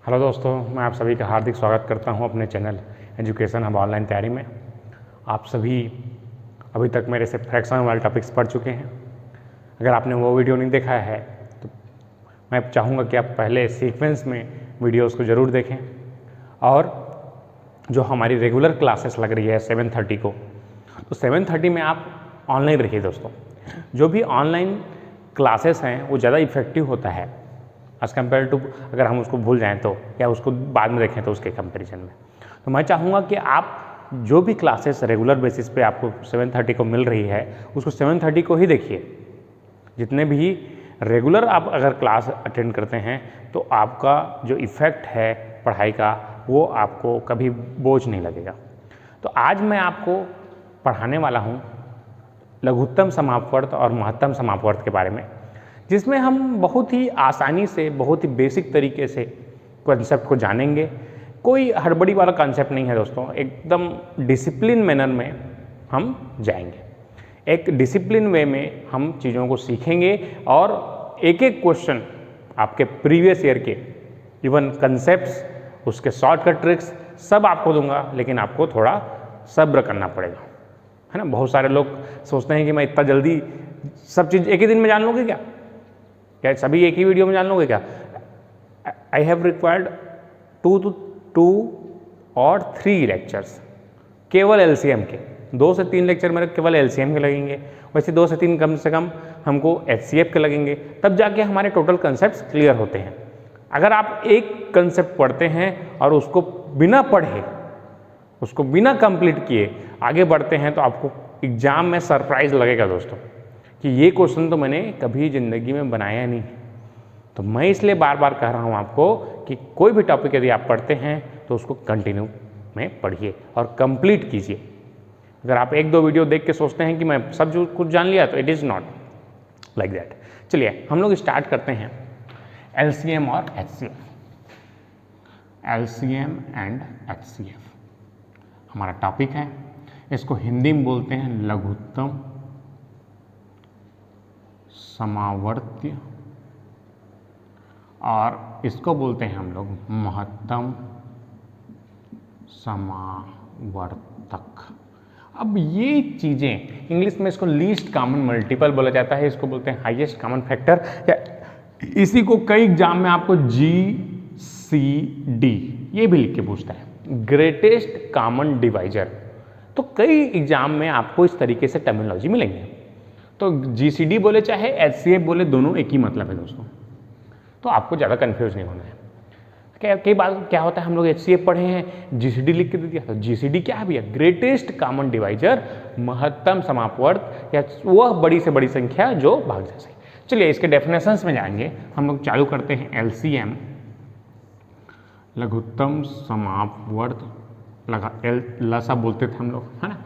Hello दोस्तों, मैं आप सभी का हार्दिक स्वागत करता हूं अपने चैनल एजुकेशन हब ऑनलाइन तैयारी में। आप सभी अभी तक मेरे से फ्रैक्शन वाले टॉपिक्स पढ़ चुके हैं। अगर आपने वो वीडियो नहीं देखा है तो मैं चाहूँगा कि आप पहले सीक्वेंस में वीडियोस को ज़रूर देखें, और जो हमारी रेगुलर क्लासेस लग रही है 7:30 को, तो 7:30 में आप ऑनलाइन रखिए दोस्तों। जो भी ऑनलाइन क्लासेस हैं वो ज़्यादा इफेक्टिव होता है एज़ कम्पेयर टू अगर हम उसको भूल जाएं तो, या उसको बाद में देखें तो उसके कंपैरिजन में। तो मैं चाहूँगा कि आप जो भी क्लासेस रेगुलर बेसिस पे आपको 7:30 को मिल रही है उसको 7:30 को ही देखिए। जितने भी रेगुलर आप अगर क्लास अटेंड करते हैं तो आपका जो इफ़ेक्ट है पढ़ाई का वो आपको कभी बोझ नहीं लगेगा। तो आज मैं आपको पढ़ाने वाला हूँ लघुत्तम समापवर्त और महत्तम समापवर्त के बारे में, जिसमें हम बहुत ही आसानी से, बहुत ही बेसिक तरीके से कॉन्सेप्ट को जानेंगे। कोई हड़बड़ी वाला कॉन्सेप्ट नहीं है दोस्तों, एकदम डिसिप्लिन मैनर में हम जाएंगे। एक डिसिप्लिन वे में हम चीज़ों को सीखेंगे और एक एक क्वेश्चन आपके प्रीवियस ईयर के इवन कंसेप्ट्स, उसके शॉर्टकट ट्रिक्स सब आपको दूंगा, लेकिन आपको थोड़ा सब्र करना पड़ेगा, है ना। बहुत सारे लोग सोचते हैं कि मैं इतना जल्दी सब चीज़ एक ही दिन में जान लूँगी क्या सभी एक ही वीडियो में जान लोगे क्या? आई हैव रिक्वायर्ड 2 और 3 लेक्चर्स केवल एलसीएम के। 2 से 3 लेक्चर मेरे केवल एलसीएम के लगेंगे, वैसे 2 से 3 कम से कम हमको एचसीएफ के लगेंगे, तब जाके हमारे टोटल कंसेप्ट्स क्लियर होते हैं। अगर आप एक कंसेप्ट पढ़ते हैं और उसको बिना पढ़े, उसको बिना कंप्लीट किए आगे बढ़ते हैं तो आपको एग्जाम में सरप्राइज लगेगा दोस्तों कि ये क्वेश्चन तो मैंने कभी ज़िंदगी में बनाया नहीं। तो मैं इसलिए बार बार कह रहा हूँ आपको कि कोई भी टॉपिक यदि आप पढ़ते हैं तो उसको कंटिन्यू में पढ़िए और कंप्लीट कीजिए। अगर आप 1-2 वीडियो देख के सोचते हैं कि मैं सब जो कुछ जान लिया, तो it is not like that. चलिए हम लोग स्टार्ट करते हैं एलसीएम और एचसीएफ। एलसीएम एंड एचसीएफ हमारा टॉपिक है। इसको हिंदी में बोलते हैं लघुत्तम समावर्त्य, और इसको बोलते हैं हम लोग महत्तम समावर्तक। अब ये चीज़ें इंग्लिश में इसको लीस्ट कॉमन मल्टीपल बोला जाता है, इसको बोलते हैं हाईएस्ट कॉमन फैक्टर, या इसी को कई एग्जाम में आपको GCD ये भी लिख के पूछता है, ग्रेटेस्ट कॉमन डिवाइजर। तो कई एग्जाम में आपको इस तरीके से टर्मिनोलॉजी मिलेंगे। तो GCD बोले चाहे HCF बोले, दोनों एक ही मतलब है दोस्तों, तो आपको ज़्यादा कंफ्यूज नहीं होना है। कई बार क्या होता है, हम लोग HCF पढ़े हैं, GCD लिख के दे दिया, तो GCD क्या है भैया? ग्रेटेस्ट कॉमन डिवाइजर, महत्तम समापवर्त, या वह बड़ी से बड़ी संख्या जो भाग जा सके। चलिए इसके डेफिनेशंस में जाएंगे। हम लोग चालू करते हैं LCM, लघुत्तम समापवर्त, लसा बोलते थे हम लोग, है ना।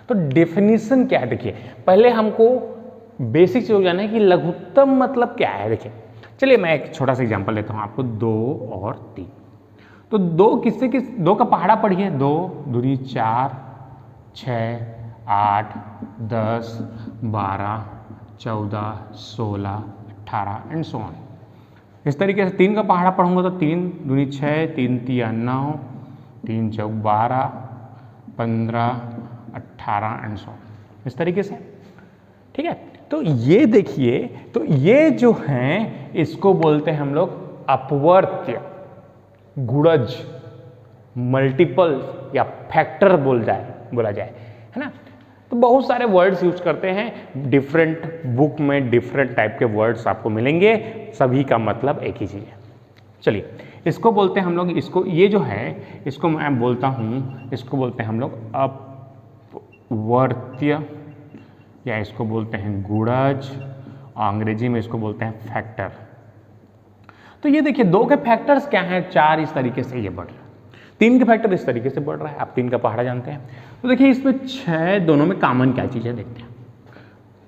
तो डेफिनेशन क्या है देखिए, पहले हमको बेसिक चीज जाना है कि लघुत्तम मतलब क्या है। देखिए चलिए मैं एक छोटा सा एग्जांपल लेता हूं आपको, 2 और 3। तो 2 का पहाड़ा पढ़िए, 2 दूनी 4, 6, 8, 10, 12, 14, 16, 18 एंड सो ऑन। इस तरीके से 3 का पहाड़ा पढ़ूंगा तो 3 दूनी 6, 3 तिया 9, 3 चौक 12, 15, 18 एंड सो ऑन, इस तरीके से, ठीक है। तो ये देखिए, तो ये जो हैं इसको बोलते हैं हम लोग अपवर्त्य, गुणज, मल्टीपल या फैक्टर बोला जाए, है ना। तो बहुत सारे वर्ड्स यूज करते हैं, डिफरेंट बुक में डिफरेंट टाइप के वर्ड्स आपको मिलेंगे, सभी का मतलब एक ही चीज़ है। चलिए इसको बोलते हैं हम लोग, इसको ये जो है इसको मैं बोलता हूँ, इसको बोलते हैं हम लोग अपवर्त्य, या इसको बोलते हैं गुणज, अंग्रेजी में इसको बोलते हैं फैक्टर। तो ये देखिए 2 के फैक्टर्स क्या हैं? 4 इस तरीके से ये बढ़ रहा है, 3 के फैक्टर इस तरीके से बढ़ रहा है। आप 3 का पहाड़ा जानते हैं। तो देखिए इसमें 6, दोनों में कॉमन क्या चीज़ है देखते हैं।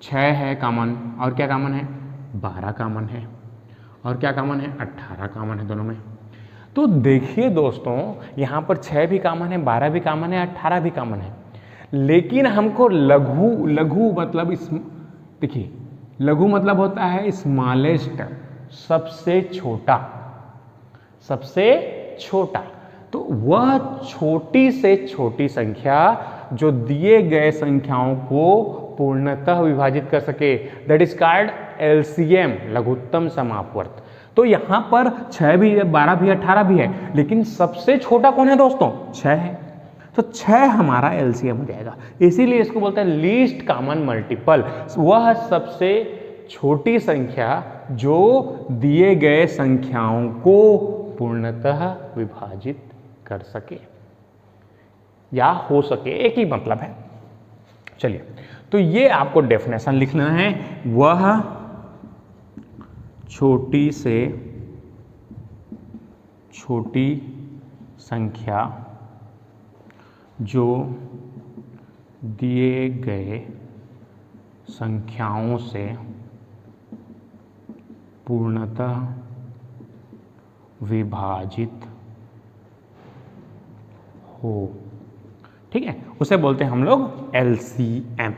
6 है कॉमन, और क्या कॉमन है? 12 कॉमन है, और क्या कॉमन है? 18 कॉमन है दोनों में। तो देखिए दोस्तों, यहाँ पर 6 भी कॉमन है, 12 भी कॉमन है, 18 भी कॉमन है, लेकिन हमको लघु मतलब इस, देखिए लघु मतलब होता है स्मॉलेस्ट, सबसे छोटा, सबसे छोटा, तो वह छोटी से छोटी संख्या जो दिए गए संख्याओं को पूर्णतः विभाजित कर सके, दैट इज कॉल्ड एलसीएम, लघुत्तम समापवर्त। तो यहां पर 6 भी है, 12 भी है, 18 भी है, लेकिन सबसे छोटा कौन है दोस्तों? 6 है। तो 6 हमारा एलसीएम हो जाएगा, इसीलिए इसको बोलते हैं लीस्ट कॉमन मल्टीपल, वह सबसे छोटी संख्या जो दिए गए संख्याओं को पूर्णतः विभाजित कर सके या हो सके, एक ही मतलब है। चलिए, तो ये आपको डेफिनेशन लिखना है, वह छोटी से छोटी संख्या जो दिए गए संख्याओं से पूर्णतः विभाजित हो, ठीक है, उसे बोलते हैं हम लोग LCM.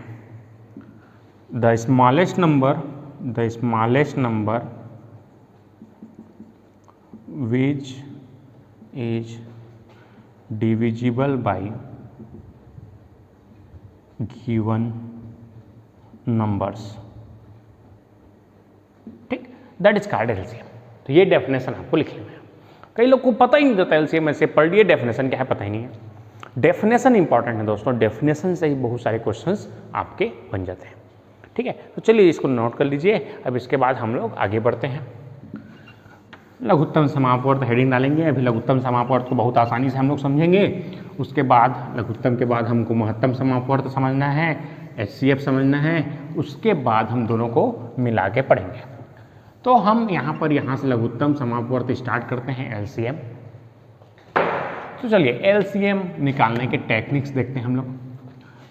The smallest number which is divisible by given numbers, ठीक, दैट इज कॉल्ड एलसीएम। तो ये डेफिनेशन आपको लिख लेना है। कई लोग को पता ही नहीं होता एलसीएम, ऐसे पढ़ लिए डेफिनेशन क्या है पता ही नहीं है। डेफिनेशन इंपॉर्टेंट है दोस्तों, डेफिनेशन से ही बहुत सारे क्वेश्चंस आपके बन जाते हैं, ठीक है। तो चलिए इसको नोट कर लीजिए। अब इसके बाद हम लोग आगे बढ़ते हैं। लघुत्तम समापवर्त हेडिंग डालेंगे। अभी लघुत्तम समापवर्त को बहुत आसानी से हम लोग समझेंगे। उसके बाद लघुत्तम के बाद हमको महत्तम समापवर्त समझना है, एचसीएफ समझना है, उसके बाद हम दोनों को मिला के पढ़ेंगे। तो हम यहाँ से लघुत्तम समापवर्त स्टार्ट करते हैं, एलसीएम। तो चलिए एलसीएम निकालने के टेक्निक्स देखते हैं हम लोग,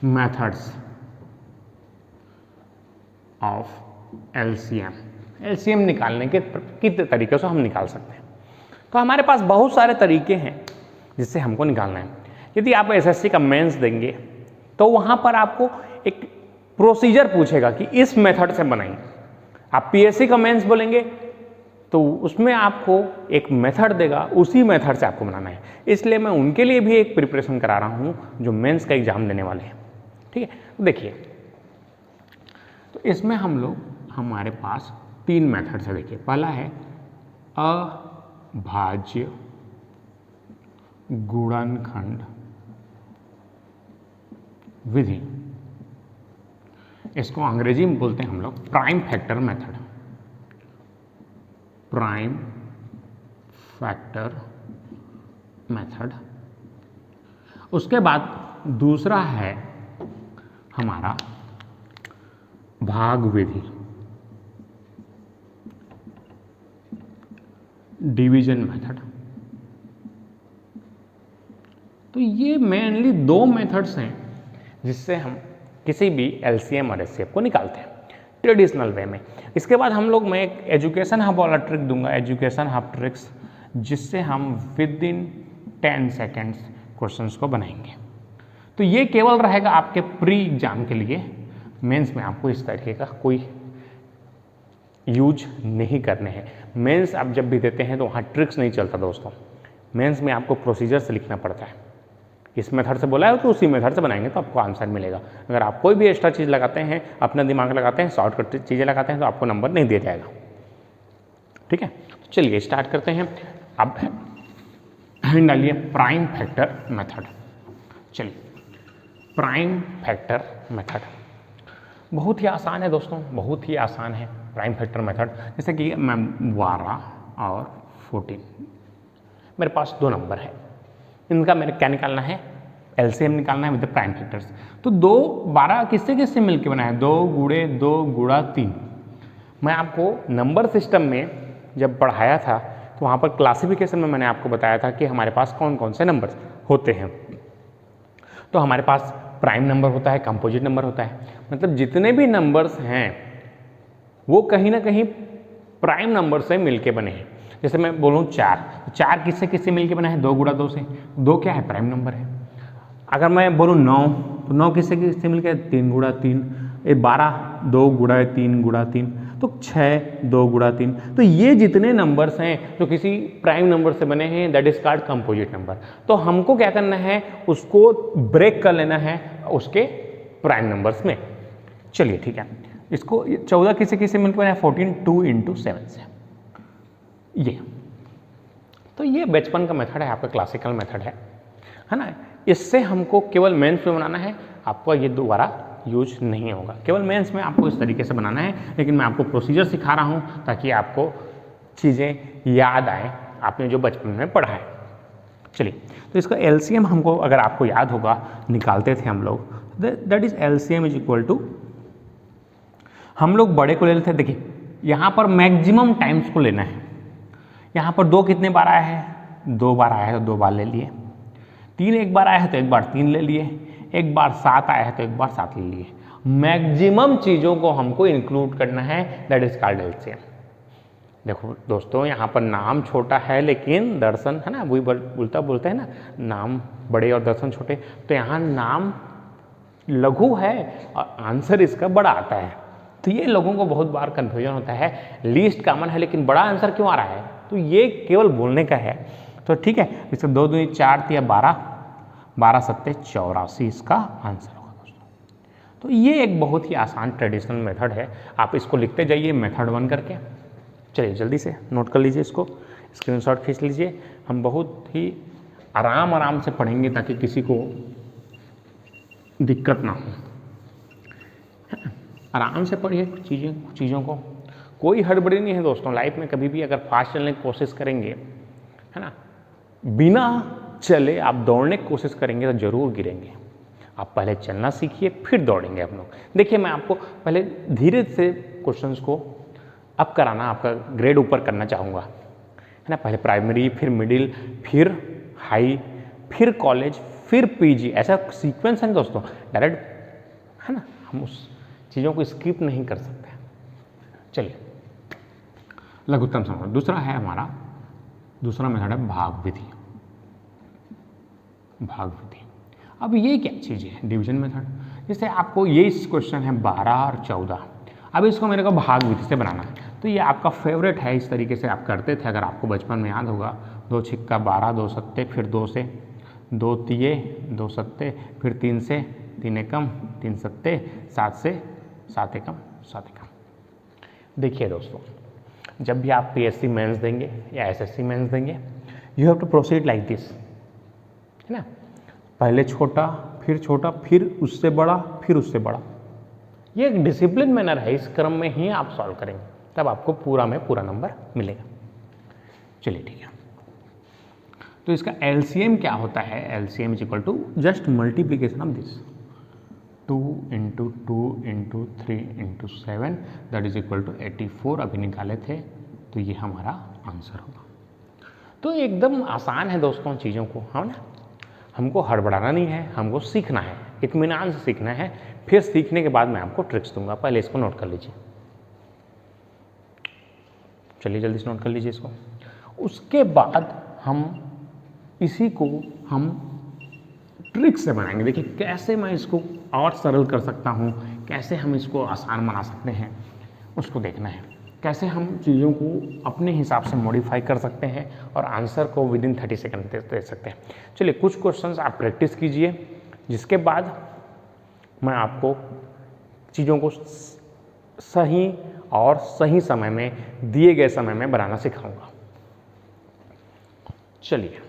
मेथड्स ऑफ एलसीएम। एलसीएम निकालने के कितने तरीक़ों से हम निकाल सकते हैं। तो हमारे पास बहुत सारे तरीके हैं जिससे हमको निकालना है। यदि आप एसएससी का मेंस देंगे तो वहाँ पर आपको एक प्रोसीजर पूछेगा कि इस मेथड से बनाइए। आप पीएससी का मेंस बोलेंगे तो उसमें आपको एक मेथड देगा, उसी मेथड से आपको बनाना है। इसलिए मैं उनके लिए भी एक प्रिपरेशन करा रहा हूँ जो मेंस का एग्जाम देने वाले हैं, ठीक है। तो देखिए, तो इसमें हम लोग, हमारे पास 3 मेथड्स है। देखिए, पहला है अभाज्य गुणनखंड विधि, इसको अंग्रेजी में बोलते हैं हम लोग prime factor method. Prime factor method. उसके बाद दूसरा है हमारा भाग विधि, डिवीजन मेथड। तो ये मेनली 2 मेथड्स हैं जिससे हम किसी भी एलसीएम और एचसीएफ को निकालते हैं ट्रेडिशनल वे में। इसके बाद हम लोग, मैं एक एजुकेशन हब वाला ट्रिक दूंगा, एजुकेशन हब ट्रिक्स, जिससे हम विद इन 10 सेकेंड्स क्वेश्चंस को बनाएंगे। तो ये केवल रहेगा आपके प्री एग्जाम के लिए, मेंस में आपको इस तरीके का कोई यूज नहीं करने हैं। मेंस आप जब भी देते हैं तो वहाँ ट्रिक्स नहीं चलता दोस्तों, मेंस में आपको प्रोसीजर से लिखना पड़ता है। इस मेथड से बोला है तो उसी मेथड से बनाएंगे तो आपको आंसर मिलेगा। अगर आप कोई भी एक्स्ट्रा चीज़ लगाते हैं, अपना दिमाग लगाते हैं, शॉर्टकट चीज़ें लगाते हैं, तो आपको नंबर नहीं दिया जाएगा, ठीक है। तो चलिए स्टार्ट करते हैं। अब डालिए प्राइम फैक्टर मेथड। चलिए, प्राइम फैक्टर मेथड बहुत ही आसान है दोस्तों, बहुत ही आसान है प्राइम फैक्टर मेथड। जैसे कि मैं 12 और 14, मेरे पास 2 नंबर है, इनका मेरे क्या निकालना है, एलसीएम निकालना है विद द प्राइम फैक्टर्स। तो 2 12 किससे किससे मिलकर बना है, 2 गुणे 2 गुणा 3। मैं आपको नंबर सिस्टम में जब पढ़ाया था तो वहाँ पर क्लासिफिकेशन में मैंने आपको बताया था कि हमारे पास कौन कौन से नंबर होते हैं। तो हमारे पास प्राइम नंबर होता है, कंपोजिट नंबर होता है, मतलब जितने भी नंबर्स हैं वो कहीं ना कहीं प्राइम नंबर से मिलके बने हैं। जैसे मैं बोलूँ 4 किससे किससे मिलके बना है, 2 गुणा 2 से। 2 क्या है, प्राइम नंबर है। अगर मैं बोलूँ 9, तो 9 किससे किससे मिलके, 3 गुणा 3। 12 2 गुणा 3 गुणा 3। तो 6 2 गुणा 3, तो ये जितने नंबर्स हैं जो किसी प्राइम नंबर से बने हैं that is called composite number. तो हमको क्या करना है, उसको ब्रेक कर लेना है उसके प्राइम नंबर्स में। चलिए ठीक है, इसको 14 किसे मिलकर है 14 2 × 7 से ये। तो ये बचपन का मेथड है, आपका क्लासिकल मेथड है ना। इससे हमको केवल मेंस में बनाना है, आपको ये दोबारा यूज नहीं होगा, केवल मेंस में आपको इस तरीके से बनाना है। लेकिन मैं आपको प्रोसीजर सिखा रहा हूँ ताकि आपको चीज़ें याद आए, आपने जो बचपन में पढ़ा है। चलिए, तो इसका एलसीएम हमको, अगर आपको याद होगा, निकालते थे हम लोग, that is LCM is equal to, हम लोग बड़े को ले लेते हैं। देखिए यहाँ पर मैक्सिमम टाइम्स को लेना है। यहाँ पर 2 कितने बार आया है, 2 बार आया है तो 2 बार ले लिए। 3 एक बार आया है तो एक बार 3 ले लिए। एक बार 7 आया है तो एक बार 7 ले लिए। मैक्सिमम चीज़ों को हमको इंक्लूड करना है, दैट इज कॉल्ड एलसीएम। देखो दोस्तों, यहाँ पर नाम छोटा है लेकिन दर्शन है ना, वही बोलते हैं ना, नाम बड़े और दर्शन छोटे। तो यहाँ नाम लघु है और आंसर इसका बड़ा आता है। तो ये लोगों को बहुत बार कन्फ्यूजन होता है, लीस्ट कॉमन है लेकिन बड़ा आंसर क्यों आ रहा है, तो ये केवल बोलने का है। तो ठीक है, इसका 2 दूनी 4 या 12, 12 सत्ते 84 इसका आंसर होगा दोस्तों। तो ये एक बहुत ही आसान ट्रेडिशनल मेथड है, आप इसको लिखते जाइए मेथड 1 करके। चलिए जल्दी से नोट कर लीजिए, इसको स्क्रीनशॉट खींच लीजिए। हम बहुत ही आराम से पढ़ेंगे ताकि किसी को दिक्कत ना हो। आराम से पढ़िए चीज़ों को, कोई हड़बड़ी नहीं है दोस्तों। लाइफ में कभी भी अगर फास्ट चलने की कोशिश करेंगे, है ना, बिना चले आप दौड़ने की कोशिश करेंगे तो जरूर गिरेंगे। आप पहले चलना सीखिए फिर दौड़ेंगे आप लोग। देखिए मैं आपको पहले धीरे से क्वेश्चंस को अप कराना, आपका ग्रेड ऊपर करना चाहूँगा, है ना। पहले प्राइमरी, फिर मिडिल, फिर हाई, फिर कॉलेज, फिर पीजी, ऐसा सीक्वेंस है दोस्तों, डायरेक्ट, है ना। हम उस चीज़ों को स्किप नहीं कर सकते। चलिए लघुत्तम समाधान दूसरा है हमारा, दूसरा मेथड है भाग विधि। भाग विधि, अब ये क्या चीज़ है, डिवीजन मेथड। जैसे आपको ये क्वेश्चन है 12 और 14, अब इसको मेरे को भाग विधि से बनाना है। तो ये आपका फेवरेट है, इस तरीके से आप करते थे अगर आपको बचपन में याद होगा। 2 छिक्का 12, 2 सत्ते, फिर 2 से 2 तिये, 2 सत्ते, फिर 3 से 3 एकम, 3 सत्ते, 7 से 7 एकम, 7 एकम। देखिए दोस्तों, जब भी आप पीएससी मेंस देंगे या एसएससी मेंस देंगे, you have to proceed like this, है ना। पहले छोटा, फिर उससे बड़ा, फिर उससे बड़ा। ये एक डिसिप्लिन मैनर है, इस क्रम में ही आप सॉल्व करेंगे, तब आपको पूरा में पूरा नंबर मिलेगा। चलिए ठीक है, तो इसका एलसीएम क्या होता है, LCM is equal to just multiplication of this, 2 × 2 × 3 × 7 that is equal to 84। अभी निकाले थे तो ये हमारा आंसर होगा। तो एकदम आसान है दोस्तों चीज़ों को, है ना। हमको हड़बड़ाना नहीं है, हमको सीखना है, इत्मीनान से सीखना है। फिर सीखने के बाद मैं आपको ट्रिक्स दूंगा, पहले इसको नोट कर लीजिए। चलिए जल्दी से नोट कर लीजिए इसको। उसके बाद हम इसी को हम ट्रिक से बनाएंगे। देखिए कैसे मैं इसको और सरल कर सकता हूँ, कैसे हम इसको आसान बना सकते हैं, उसको देखना है। कैसे हम चीज़ों को अपने हिसाब से मॉडिफाई कर सकते हैं और आंसर को विदिन 30 सेकंड दे सकते हैं। चलिए कुछ क्वेश्चंस आप प्रैक्टिस कीजिए, जिसके बाद मैं आपको चीज़ों को सही और सही समय में, दिए गए समय में बनाना सिखाऊंगा। चलिए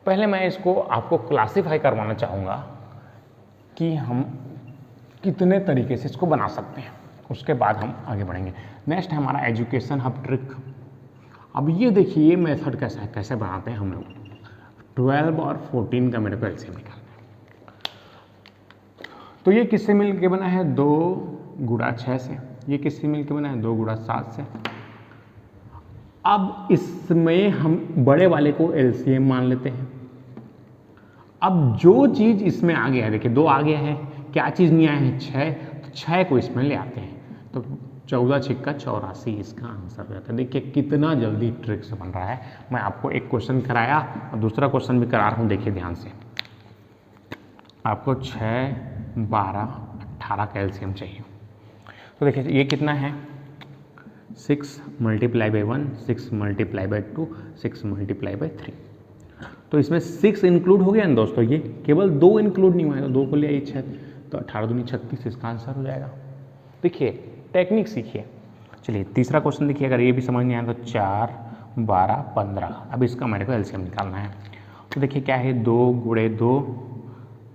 पहले मैं इसको आपको क्लासिफाई करवाना चाहूँगा कि हम कितने तरीके से इसको बना सकते हैं, उसके बाद हम आगे बढ़ेंगे। नेक्स्ट है हमारा एजुकेशन हब ट्रिक। अब ये देखिए ये मेथड कैसा है, कैसे बनाते हैं हम लोग। 12 और 14 का मेरे को एलसीएम निकालना है। तो ये किससे मिल के बना है, 2 × 6 से। ये किससे मिल के बना है, 2 × 7 से। अब इसमें हम बड़े वाले को एलसीएम मान लेते हैं। अब जो चीज़ इसमें आ गया है, देखिए 2 आ गया है, क्या चीज़ नहीं आया है, 6, तो 6 को इसमें ले आते हैं, तो 14 छिक्का 84 इसका आंसर हो जाता है। देखिए कितना जल्दी ट्रिक से बन रहा है। मैं आपको एक क्वेश्चन कराया और दूसरा क्वेश्चन भी करा रहा हूँ, देखिए ध्यान से। आपको 6, 12, 18 का एलसीएम चाहिए। तो देखिए ये कितना है, 6 multiply by 1, 6 multiply by 2, 6 multiply by 3। तो इसमें 6 इंक्लूड हो गया ना दोस्तों, ये केवल 2 इंक्लूड नहीं हुआ है, तो 2 को ले आइए 6, तो 18 दूनी 36, इसका आंसर हो जाएगा। देखिए टेक्निक सीखिए। चलिए तीसरा क्वेश्चन देखिए, अगर ये भी समझ नहीं आया तो 4, 12, 15। अब इसका मेरे को एलसीएम निकालना है। तो देखिए क्या है, 2 गुणे 2,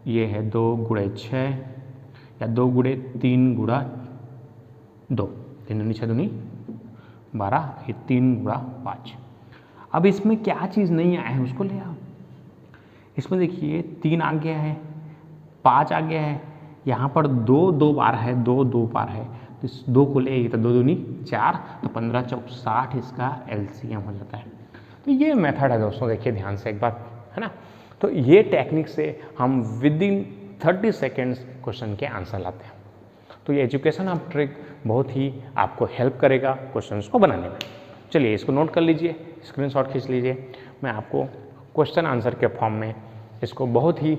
ये है 2 गुणे 6 या 2 गुणे 3 गुणा 2, 3 दूनी 6 दूनी 12, ये 3 गुणा 5। अब इसमें क्या चीज़ नहीं आया है उसको ले आओ। इसमें देखिए 3 आ गया है, 5 आ गया है, यहाँ पर 2 2 बार है, 2 2 बार है, तो इस 2 को ले तो 2 दूनी 4, तो 15 चौक 60 इसका एलसीएम हो जाता है। तो ये मेथड है दोस्तों, देखिए ध्यान से एक बार, है ना। तो ये टेक्निक से हम विद इन 30 सेकेंड्स क्वेश्चन के आंसर लाते हैं। तो ये एजुकेशन ऑफ ट्रिक बहुत ही आपको हेल्प करेगा क्वेश्चंस को बनाने में। चलिए इसको नोट कर लीजिए, स्क्रीनशॉट खींच लीजिए। मैं आपको क्वेश्चन आंसर के फॉर्म में इसको बहुत ही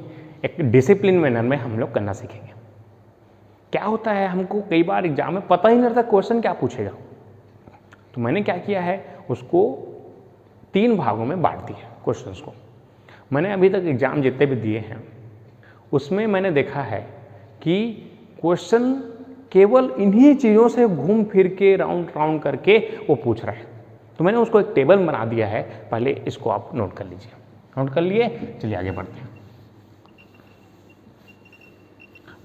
एक डिसिप्लिन मैनर में हम लोग करना सीखेंगे। क्या होता है, हमको कई बार एग्जाम में पता ही नहीं रहता क्वेश्चन क्या पूछेगा। तो मैंने क्या किया है, उसको 3 भागों में बांट दिया क्वेश्चंस को। मैंने अभी तक एग्जाम जितने भी दिए हैं उसमें मैंने देखा है कि क्वेश्चन केवल इन्हीं चीज़ों से घूम फिर के राउंड करके वो पूछ रहा है। तो मैंने उसको एक टेबल बना दिया है, पहले इसको आप नोट कर लीजिए। नोट कर लिए, चलिए आगे बढ़ते हैं।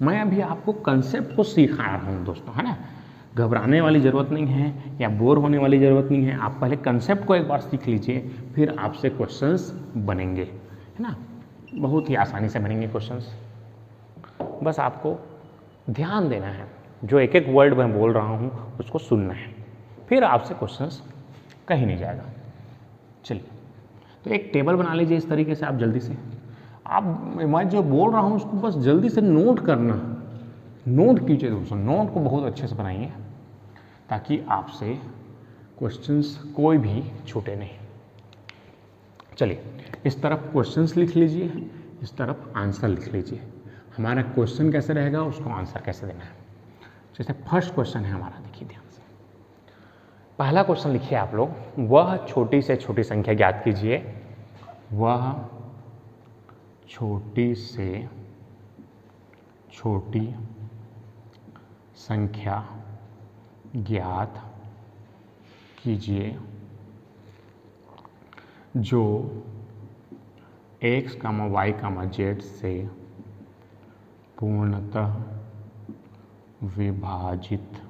मैं अभी आपको कंसेप्ट को सिखा रहा हूँ दोस्तों, है ना। घबराने वाली ज़रूरत नहीं है या बोर होने वाली ज़रूरत नहीं है। आप पहले कंसेप्ट को एक बार सीख लीजिए, फिर आपसे क्वेश्चंस बनेंगे, है ना। बहुत ही आसानी से बनेंगे क्वेश्चंस। बस आपको ध्यान देना है, जो एक एक वर्ड मैं बोल रहा हूँ उसको सुनना है, फिर आपसे क्वेश्चंस कहीं नहीं जाएगा। चलिए तो एक टेबल बना लीजिए इस तरीके से। आप जल्दी से, आप मैं जो बोल रहा हूँ उसको बस जल्दी से नोट करना, नोट कीजिए दोस्तों। नोट को बहुत अच्छे से बनाइए ताकि आपसे क्वेश्चंस कोई भी छूटे नहीं। चलिए इस तरफ क्वेश्चंस लिख लीजिए, इस तरफ आंसर लिख लीजिए। हमारा क्वेश्चन कैसे रहेगा, उसको आंसर कैसे देना है। जैसे फर्स्ट क्वेश्चन है हमारा, देखिए ध्यान से। पहला क्वेश्चन लिखिए आप लोग, वह छोटी से छोटी संख्या ज्ञात कीजिए। वह छोटी से छोटी संख्या ज्ञात कीजिए जो x, y, z से पूर्णतः विभाजित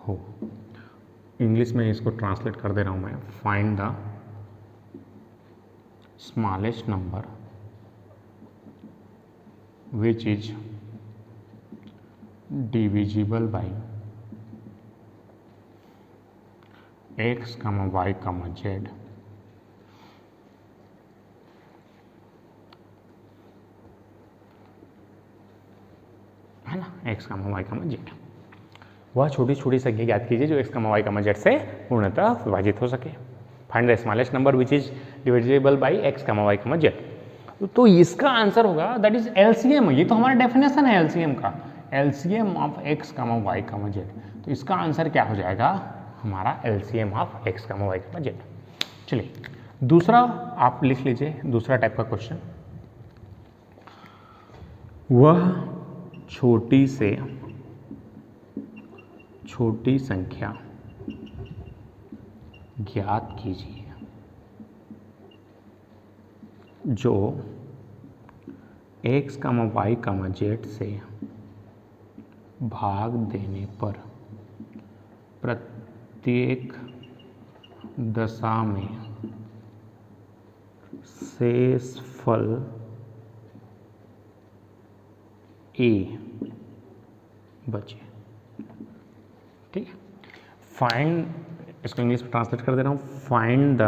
हो। इंग्लिश में इसको ट्रांसलेट कर दे रहा हूँ मैं। Find the smallest number which is divisible by x, y, z है ना, x, y, z। वह छोटी छोटी संख्या ज्ञात कीजिए जो x, y, z से पूर्णतः विभाजित हो सके। Find the smallest number which is divisible by x, y, z। तो इसका आंसर होगा दैट इज एलसीएम। ये तो हमारा डेफिनेशन है एलसीएम का, LCM of x, y, z। तो इसका आंसर क्या हो जाएगा, हमारा LCM of x, y, z। चलिए दूसरा आप लिख लीजिए, दूसरा टाइप का क्वेश्चन। वह छोटी से छोटी संख्या ज्ञात कीजिए जो x, y, z से भाग देने पर प्रत्येक दशा में शेषफल a बचे। ठीक है, फाइंड, इसको इंग्लिश में ट्रांसलेट कर दे रहा हूँ। Find the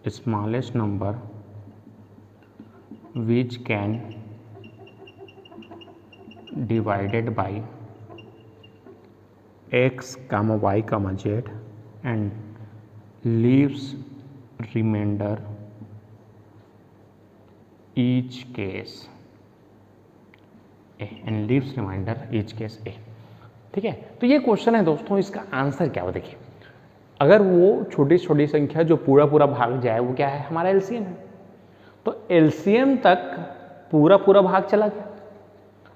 smallest number which can divided by x, y, z and leaves remainder each case a and leaves remainder each case a। ठीक है। तो ये क्वेश्चन है दोस्तों, इसका आंसर क्या हो देखिए, अगर वो छोटी छोटी संख्या जो पूरा पूरा भाग जाए वो क्या है, हमारा एलसीएम है। तो एलसीएम तक पूरा पूरा भाग चला गया।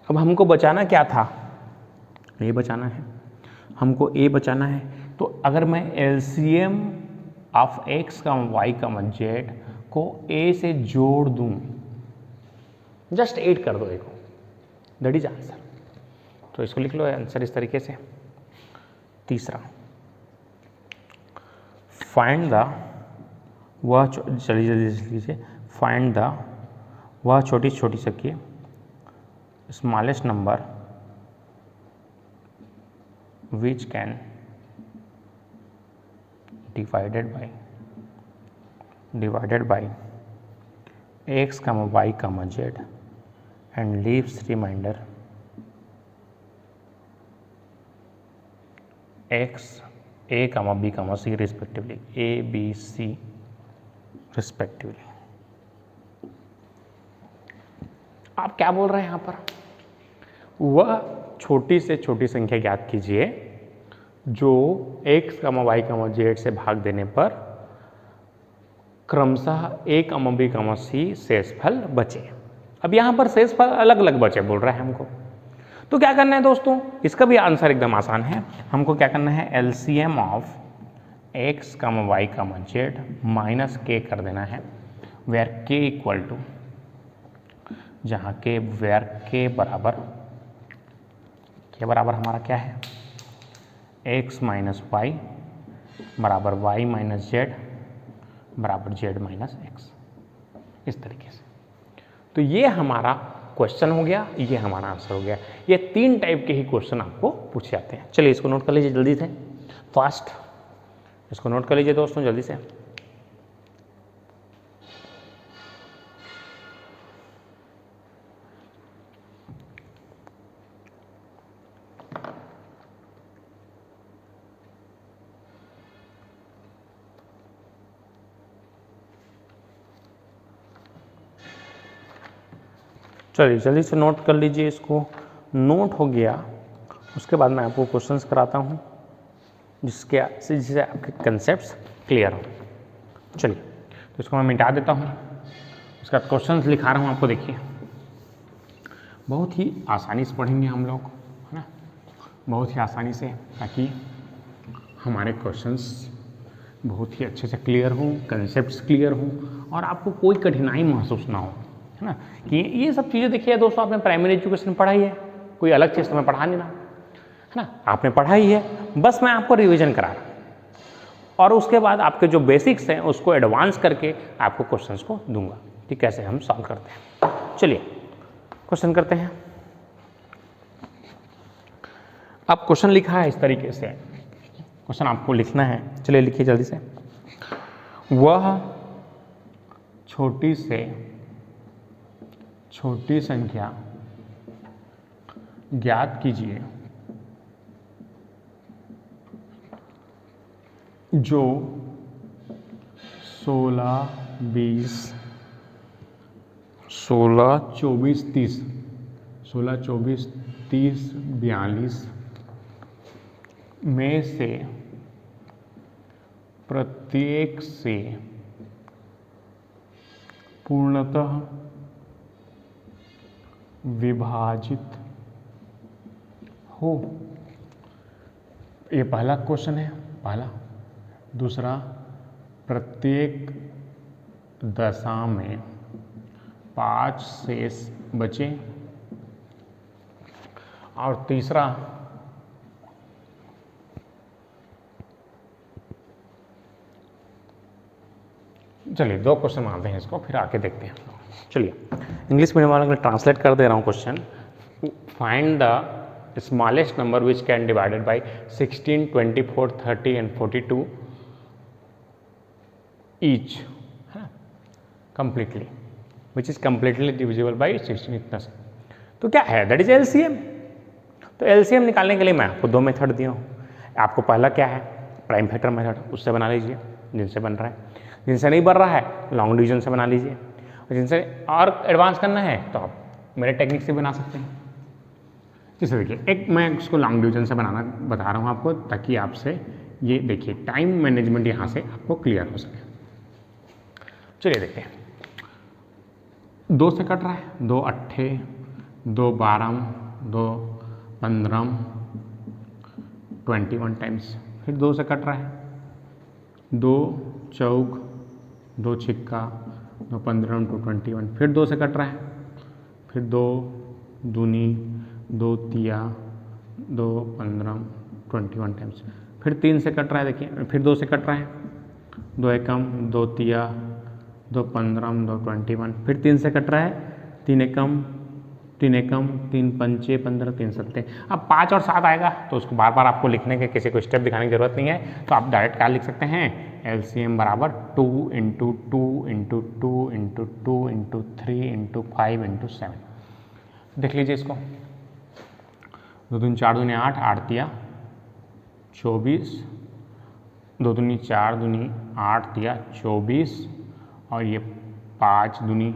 अब हमको बचाना क्या था, ए बचाना है, हमको ए बचाना है। तो अगर मैं एलसीएम ऑफ एक्स का वाई का जेड को ए से जोड़ दूं, जस्ट 8 कर दो ए को, दैट इज आंसर। तो इसको लिख लो आंसर इस तरीके से। तीसरा, फाइंड द वह, चलिए जल्दी से लीजिए, फाइंड द वह छोटी छोटी संख्या smallest number which can divided by x, y, z and leaves remainder x, a, b, c respectively, a, b, c respectively। आप क्या बोल रहे हैं यहाँ पर, वह छोटी से छोटी संख्या ज्ञात कीजिए जो x, y, z से भाग देने पर क्रमशः a, b, c शेषफल बचे। अब यहाँ पर शेषफल अलग अलग बचे बोल रहा है हमको, तो क्या करना है दोस्तों, इसका भी आंसर एकदम आसान है। हमको क्या करना है, LCM of x, y, z minus k कर देना है, वेयर k इक्वल टू, जहाँ k वेयर k बराबर हमारा क्या है, x माइनस वाई बराबर y माइनस जेड बराबर z माइनस एक्स, इस तरीके से। तो ये हमारा क्वेश्चन हो गया, ये हमारा आंसर हो गया। ये 3 टाइप के ही क्वेश्चन आपको पूछे जाते हैं। चलिए इसको नोट कर लीजिए जल्दी से, फास्ट इसको नोट कर लीजिए दोस्तों जल्दी से। चलिए जल्दी से नोट कर लीजिए, इसको नोट हो गया उसके बाद मैं आपको क्वेश्चंस कराता हूँ जिससे आपके कंसेप्ट्स क्लियर हो। चलिए तो इसको मैं मिटा देता हूँ, इसका क्वेश्चंस लिखा रहा हूँ आपको, देखिए बहुत ही आसानी से पढ़ेंगे हम लोग, है ना, बहुत ही आसानी से, ताकि हमारे क्वेश्चंस बहुत ही अच्छे से क्लियर हों, कंसेप्ट्स क्लियर हों और आपको कोई कठिनाई महसूस ना हो, है ना। कि ये सब चीज़ें देखिए दोस्तों, आपने प्राइमरी एजुकेशन पढ़ाई है, कोई अलग चीज़ तो मैं पढ़ा नहीं रहा, है ना, आपने पढ़ाई है, बस मैं आपको रिवीजन करा रहा हूँ और उसके बाद आपके जो बेसिक्स हैं उसको एडवांस करके आपको क्वेश्चंस को दूंगा कि कैसे हम सॉल्व करते हैं। चलिए क्वेश्चन करते हैं। अब क्वेश्चन लिखा है इस तरीके से, क्वेश्चन आपको लिखना है, चलिए लिखिए जल्दी से। वह छोटी से छोटी संख्या ज्ञात कीजिए जो 16, 20, 16, 24, 30, 16, 24, 30, 42 में से प्रत्येक से पूर्णतः विभाजित हो। ये पहला क्वेश्चन है, पहला। दूसरा, प्रत्येक दशा में 5 शेष बचे। और तीसरा, चलिए 2 क्वेश्चन मानते हैं इसको, फिर आके देखते हैं। चलिए इंग्लिश मीडियम वालों के लिए ट्रांसलेट कर दे रहा हूँ question. Find the smallest number which can divided by 16, 24, 30 and 42 each, है completely, which is completely divisible by 16, इतना से। तो क्या है, दैट इज एलसीएम। तो एलसीएम निकालने के लिए मैं आपको 2 मेथड दिया हूँ। आपको पहला क्या है, प्राइम फैक्टर मेथड, उससे बना लीजिए जिनसे बन रहा है। जिनसे नहीं बन रहा है लॉन्ग डिवीजन से बना लीजिए, और जिनसे और एडवांस करना है तो आप मेरे टेक्निक से बना सकते हैं। जैसे देखिए, एक मैं इसको लॉन्ग डिवीजन से बनाना बता रहा हूँ आपको, ताकि आपसे ये देखिए टाइम मैनेजमेंट यहाँ से आपको क्लियर हो सके। चलिए देखते हैं, 2 से कट रहा है, 2 अट्ठे, 2 12, 2 15, 21 टाइम्स। फिर 2 से कट रहा है, 2 चौक, 2 छिक्का, 2 15 टू 21। फिर 2 से कट रहा है, फिर 2 दूनी, 2 तिया, 2 15 21 टाइम्स। फिर 3 से कट रहा है, देखिए फिर 2 से कट रहा है, 2 एकम, 2 तिया, 2 15, 2 21। फिर 3 से कट रहा है, 3 एकम, 3 पंचे 15, 3 सत्ते। अब 5 और 7 आएगा तो उसको बार बार आपको लिखने के, किसी को स्टेप दिखाने की जरूरत नहीं है, तो आप डायरेक्ट क्या लिख सकते हैं, LCM बराबर 2 × 2 × 2 × 2 × 3 × 5 × 7। देख लीजिए इसको, 2 दूनी 4 दूनी 8, 8 तिया 24, 2 दूनी 4 दूनी 8 तिया 24, और ये 5 दूनी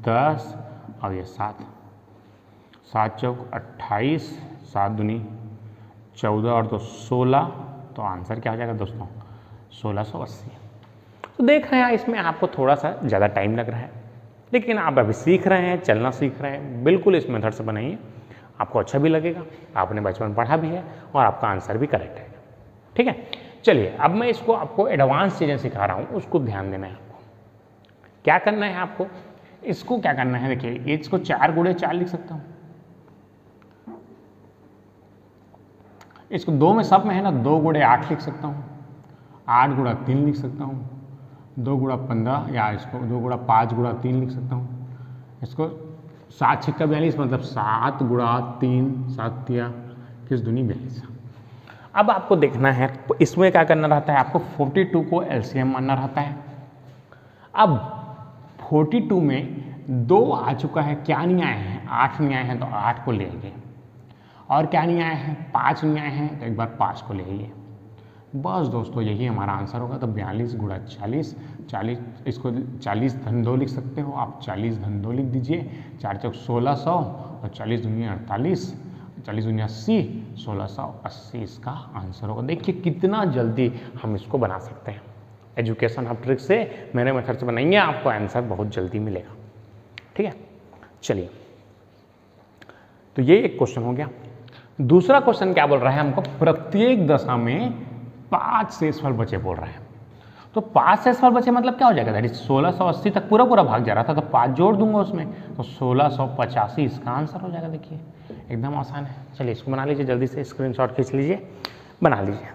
10, और ये 7, 7 चौक 28, 7 दूनी 14 और 2 16। तो आंसर क्या हो जाएगा दोस्तों, 1680। तो देख रहे हैं इसमें आपको थोड़ा सा ज़्यादा टाइम लग रहा है, लेकिन आप अभी सीख रहे हैं, चलना सीख रहे हैं, बिल्कुल इस मेथड से बनाइए, आपको अच्छा भी लगेगा, आपने बचपन में पढ़ा भी है और आपका आंसर भी करेक्ट है। ठीक है, चलिए अब मैं इसको आपको एडवांस चीज़ें सिखा रहा हूँ, उसको ध्यान देना है आपको। क्या करना है आपको, इसको क्या करना है, देखिए इसको 4 × 4 लिख सकता हूँ, इसको 2 में सब में है ना, 2 × 8 लिख सकता हूँ, 8 × 3 लिख सकता हूँ, 2 × 15, या इसको 2 × 5 × 3 लिख सकता हूँ, इसको 7 छिक्का 42, मतलब 7 × 3, 7 तिया किस दूनी 42। अब आपको देखना है इसमें क्या करना रहता है, आपको 42 को LCM मानना रहता है। अब 42 में 2 आ चुका है, क्या नहीं आए हैं, 8 नहीं आए हैं, तो 8 को ले आइए, और क्या नहीं आए हैं, 5 नहीं आए हैं, तो एक बार 5 को ले आइए। बस दोस्तों यही हमारा आंसर होगा। तो 42 × 40, 40, इसको 40 धन 2 लिख सकते हो आप, 40 धन 2 लिख दीजिए, 4 चौक 1600, और 40 दूनी 48, 40 दूनी 80, 1680 इसका आंसर होगा। देखिए कितना जल्दी हम इसको बना सकते हैं, एजुकेशन हब ट्रिक से, मेरे मेथड से बनाइए, आपको आंसर बहुत जल्दी मिलेगा। ठीक है, चलिए तो ये एक क्वेश्चन हो गया। दूसरा क्वेश्चन क्या बोल रहा है हमको, प्रत्येक दशा में 5 शेषफल बचे बोल रहा है। तो 5 शेषफल बचे मतलब क्या हो जाएगा, दैट इज 1680 तक पूरा पूरा भाग जा रहा था, तो 5 जोड़ दूंगा उसमें, तो 1685 इसका आंसर हो जाएगा। देखिए एकदम आसान है। चलिए इसको बना लीजिए, जल्दी से स्क्रीनशॉट खींच लीजिए, बना लीजिए।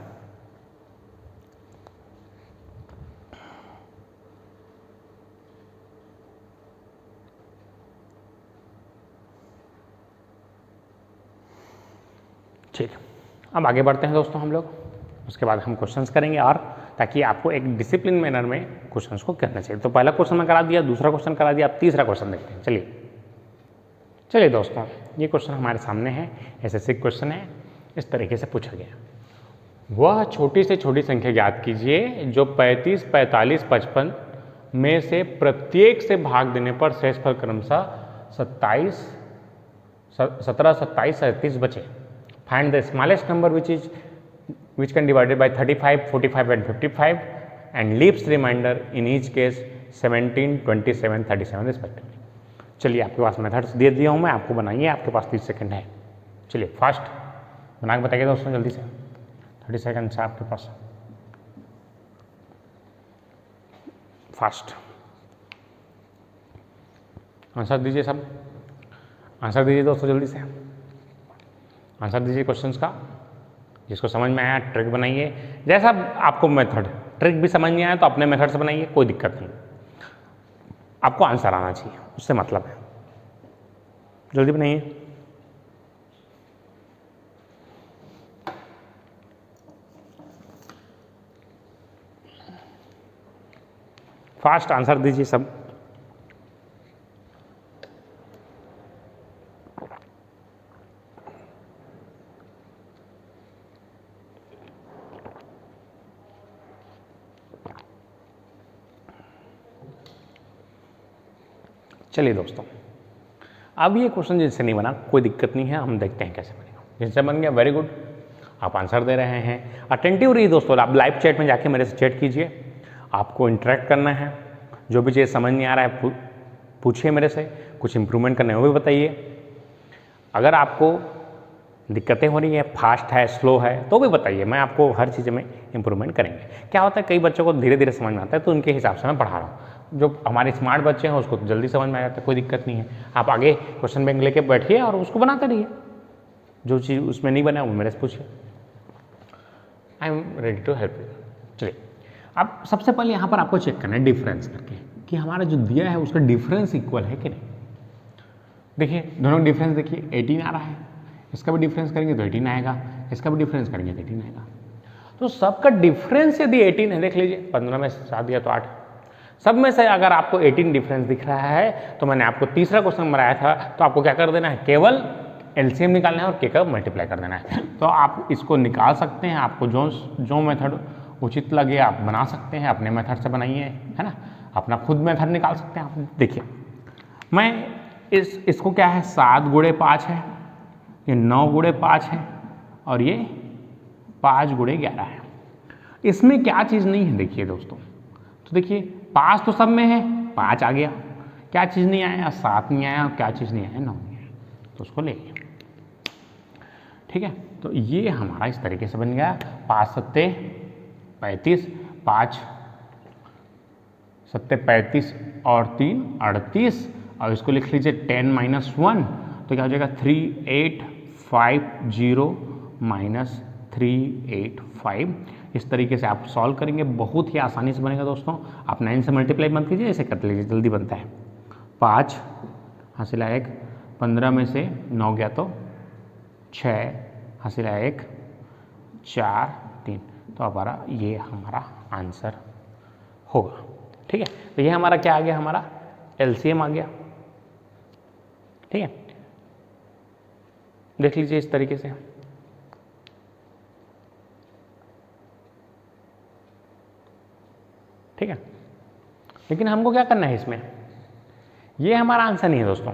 ठीक, अब आगे बढ़ते हैं दोस्तों हम लोग, उसके बाद हम क्वेश्चंस करेंगे, और ताकि आपको एक डिसिप्लिन मैनर में क्वेश्चंस को करना चाहिए। तो पहला क्वेश्चन मैं करा दिया, दूसरा क्वेश्चन करा दिया, अब तीसरा क्वेश्चन देखते हैं। चलिए दोस्तों, ये क्वेश्चन हमारे सामने है, SSC क्वेश्चन है। इस तरीके से पूछा गया, वह छोटी से छोटी संख्या ज्ञात कीजिए जो 35, 45, 55 में से प्रत्येक से भाग देने पर शेषफल क्रमशः 17, 27, 37 बचे। Find the smallest number which can divided by 35, 45 and 55 and leaves remainder in each case 17, 27, 37 respectively। चलिए आपके पास मेथड्स दे दिया हूँ मैं, आपको बनाइए, आपके पास 30 सेकंड है। चलिए फास्ट बना के बताइए दोस्तों जल्दी से, 30 सेकंड से आपके पास, फास्ट आंसर दीजिए, सब आंसर दीजिए दोस्तों, जल्दी से आंसर दीजिए क्वेश्चंस का। जिसको समझ में आया ट्रिक बनाइए, जैसा आपको मेथड ट्रिक भी समझ में आया तो अपने मेथड से बनाइए, कोई दिक्कत नहीं, आपको आंसर आना चाहिए, उससे मतलब है। जल्दी बनाइए। फास्ट आंसर दीजिए सब। चलिए दोस्तों, अब ये क्वेश्चन जिससे नहीं बना कोई दिक्कत नहीं है, हम देखते हैं कैसे बनेगा। जिनसे बन गया, वेरी गुड, आप आंसर दे रहे हैं। अटेंटिव रहिए दोस्तों, आप लाइव चैट में जाके मेरे से चैट कीजिए, आपको इंटरेक्ट करना है, जो भी चीज़ समझ नहीं आ रहा है पूछिए मेरे से, कुछ इंप्रूवमेंट करना है वो भी बताइए। अगर आपको दिक्कतें हो रही है, फास्ट है, स्लो है, तो भी बताइए, मैं आपको हर चीज़ में इंप्रूवमेंट करेंगे। क्या होता है, कई बच्चों को धीरे धीरे समझ में आता है, तो उनके हिसाब से मैं पढ़ा रहा हूँ। जो हमारे स्मार्ट बच्चे हैं उसको तो जल्दी समझ में आ जाता है, कोई दिक्कत नहीं है। आप आगे क्वेश्चन बैंक लेके बैठिए और उसको बनाते रहिए, जो चीज़ उसमें नहीं बना वो मेरे से पूछिए, I am ready to help you. चलिए, अब सबसे पहले यहाँ पर आपको चेक करना है डिफरेंस करके कि हमारा जो दिया है उसका डिफरेंस इक्वल है कि नहीं। देखिए दोनों डिफरेंस देखिए, 18 आ रहा है, इसका भी डिफरेंस करेंगे तो 18 आएगा, इसका भी डिफरेंस करेंगे तो 18 आएगा। तो सबका डिफरेंस यदि 18 है, देख लीजिए 15 में 7 दिया तो 8, सब में से अगर आपको 18 डिफरेंस दिख रहा है तो मैंने आपको तीसरा क्वेश्चन बनाया था, तो आपको क्या कर देना है, केवल एलसीएम निकालना है और के का मल्टीप्लाई कर देना है। तो आप इसको निकाल सकते हैं, आपको जो मेथड उचित लगे आप बना सकते हैं, अपने मेथड से बनाइए, है ना, अपना खुद मेथड निकाल सकते हैं आप। देखिए मैं इसको क्या है, 7 गुणे 5 है, ये 9 गुणे 5 है और ये 5 गुणे 11 है। इसमें क्या चीज़ नहीं है देखिए दोस्तों, तो देखिए 5 तो सब में है, 5 आ गया, क्या चीज़ नहीं आया, 7 नहीं आया, क्या चीज़ नहीं आया, 9 नहीं आया, तो उसको ले लिया। ठीक है, तो ये हमारा इस तरीके से बन गया, 5 सत्ते 35, 5 सत्ते 35 और 3 38, और इसको लिख लीजिए 10 - 1, तो क्या हो जाएगा 3850 - 385। इस तरीके से आप सॉल्व करेंगे, बहुत ही आसानी से बनेगा दोस्तों। आप 9 से मल्टीप्लाई मत कीजिए, ऐसे कर लीजिए, जल्दी बनता है। 5 हासिल 1, 15 में से 9 गया तो 6 हासिल 1, 4 3, तो हमारा ये हमारा आंसर होगा। ठीक है, तो ये हमारा क्या आ गया, हमारा एलसीएम आ गया। ठीक है, देख लीजिए इस तरीके से, ठीक है। लेकिन हमको क्या करना है इसमें, ये हमारा आंसर नहीं है दोस्तों।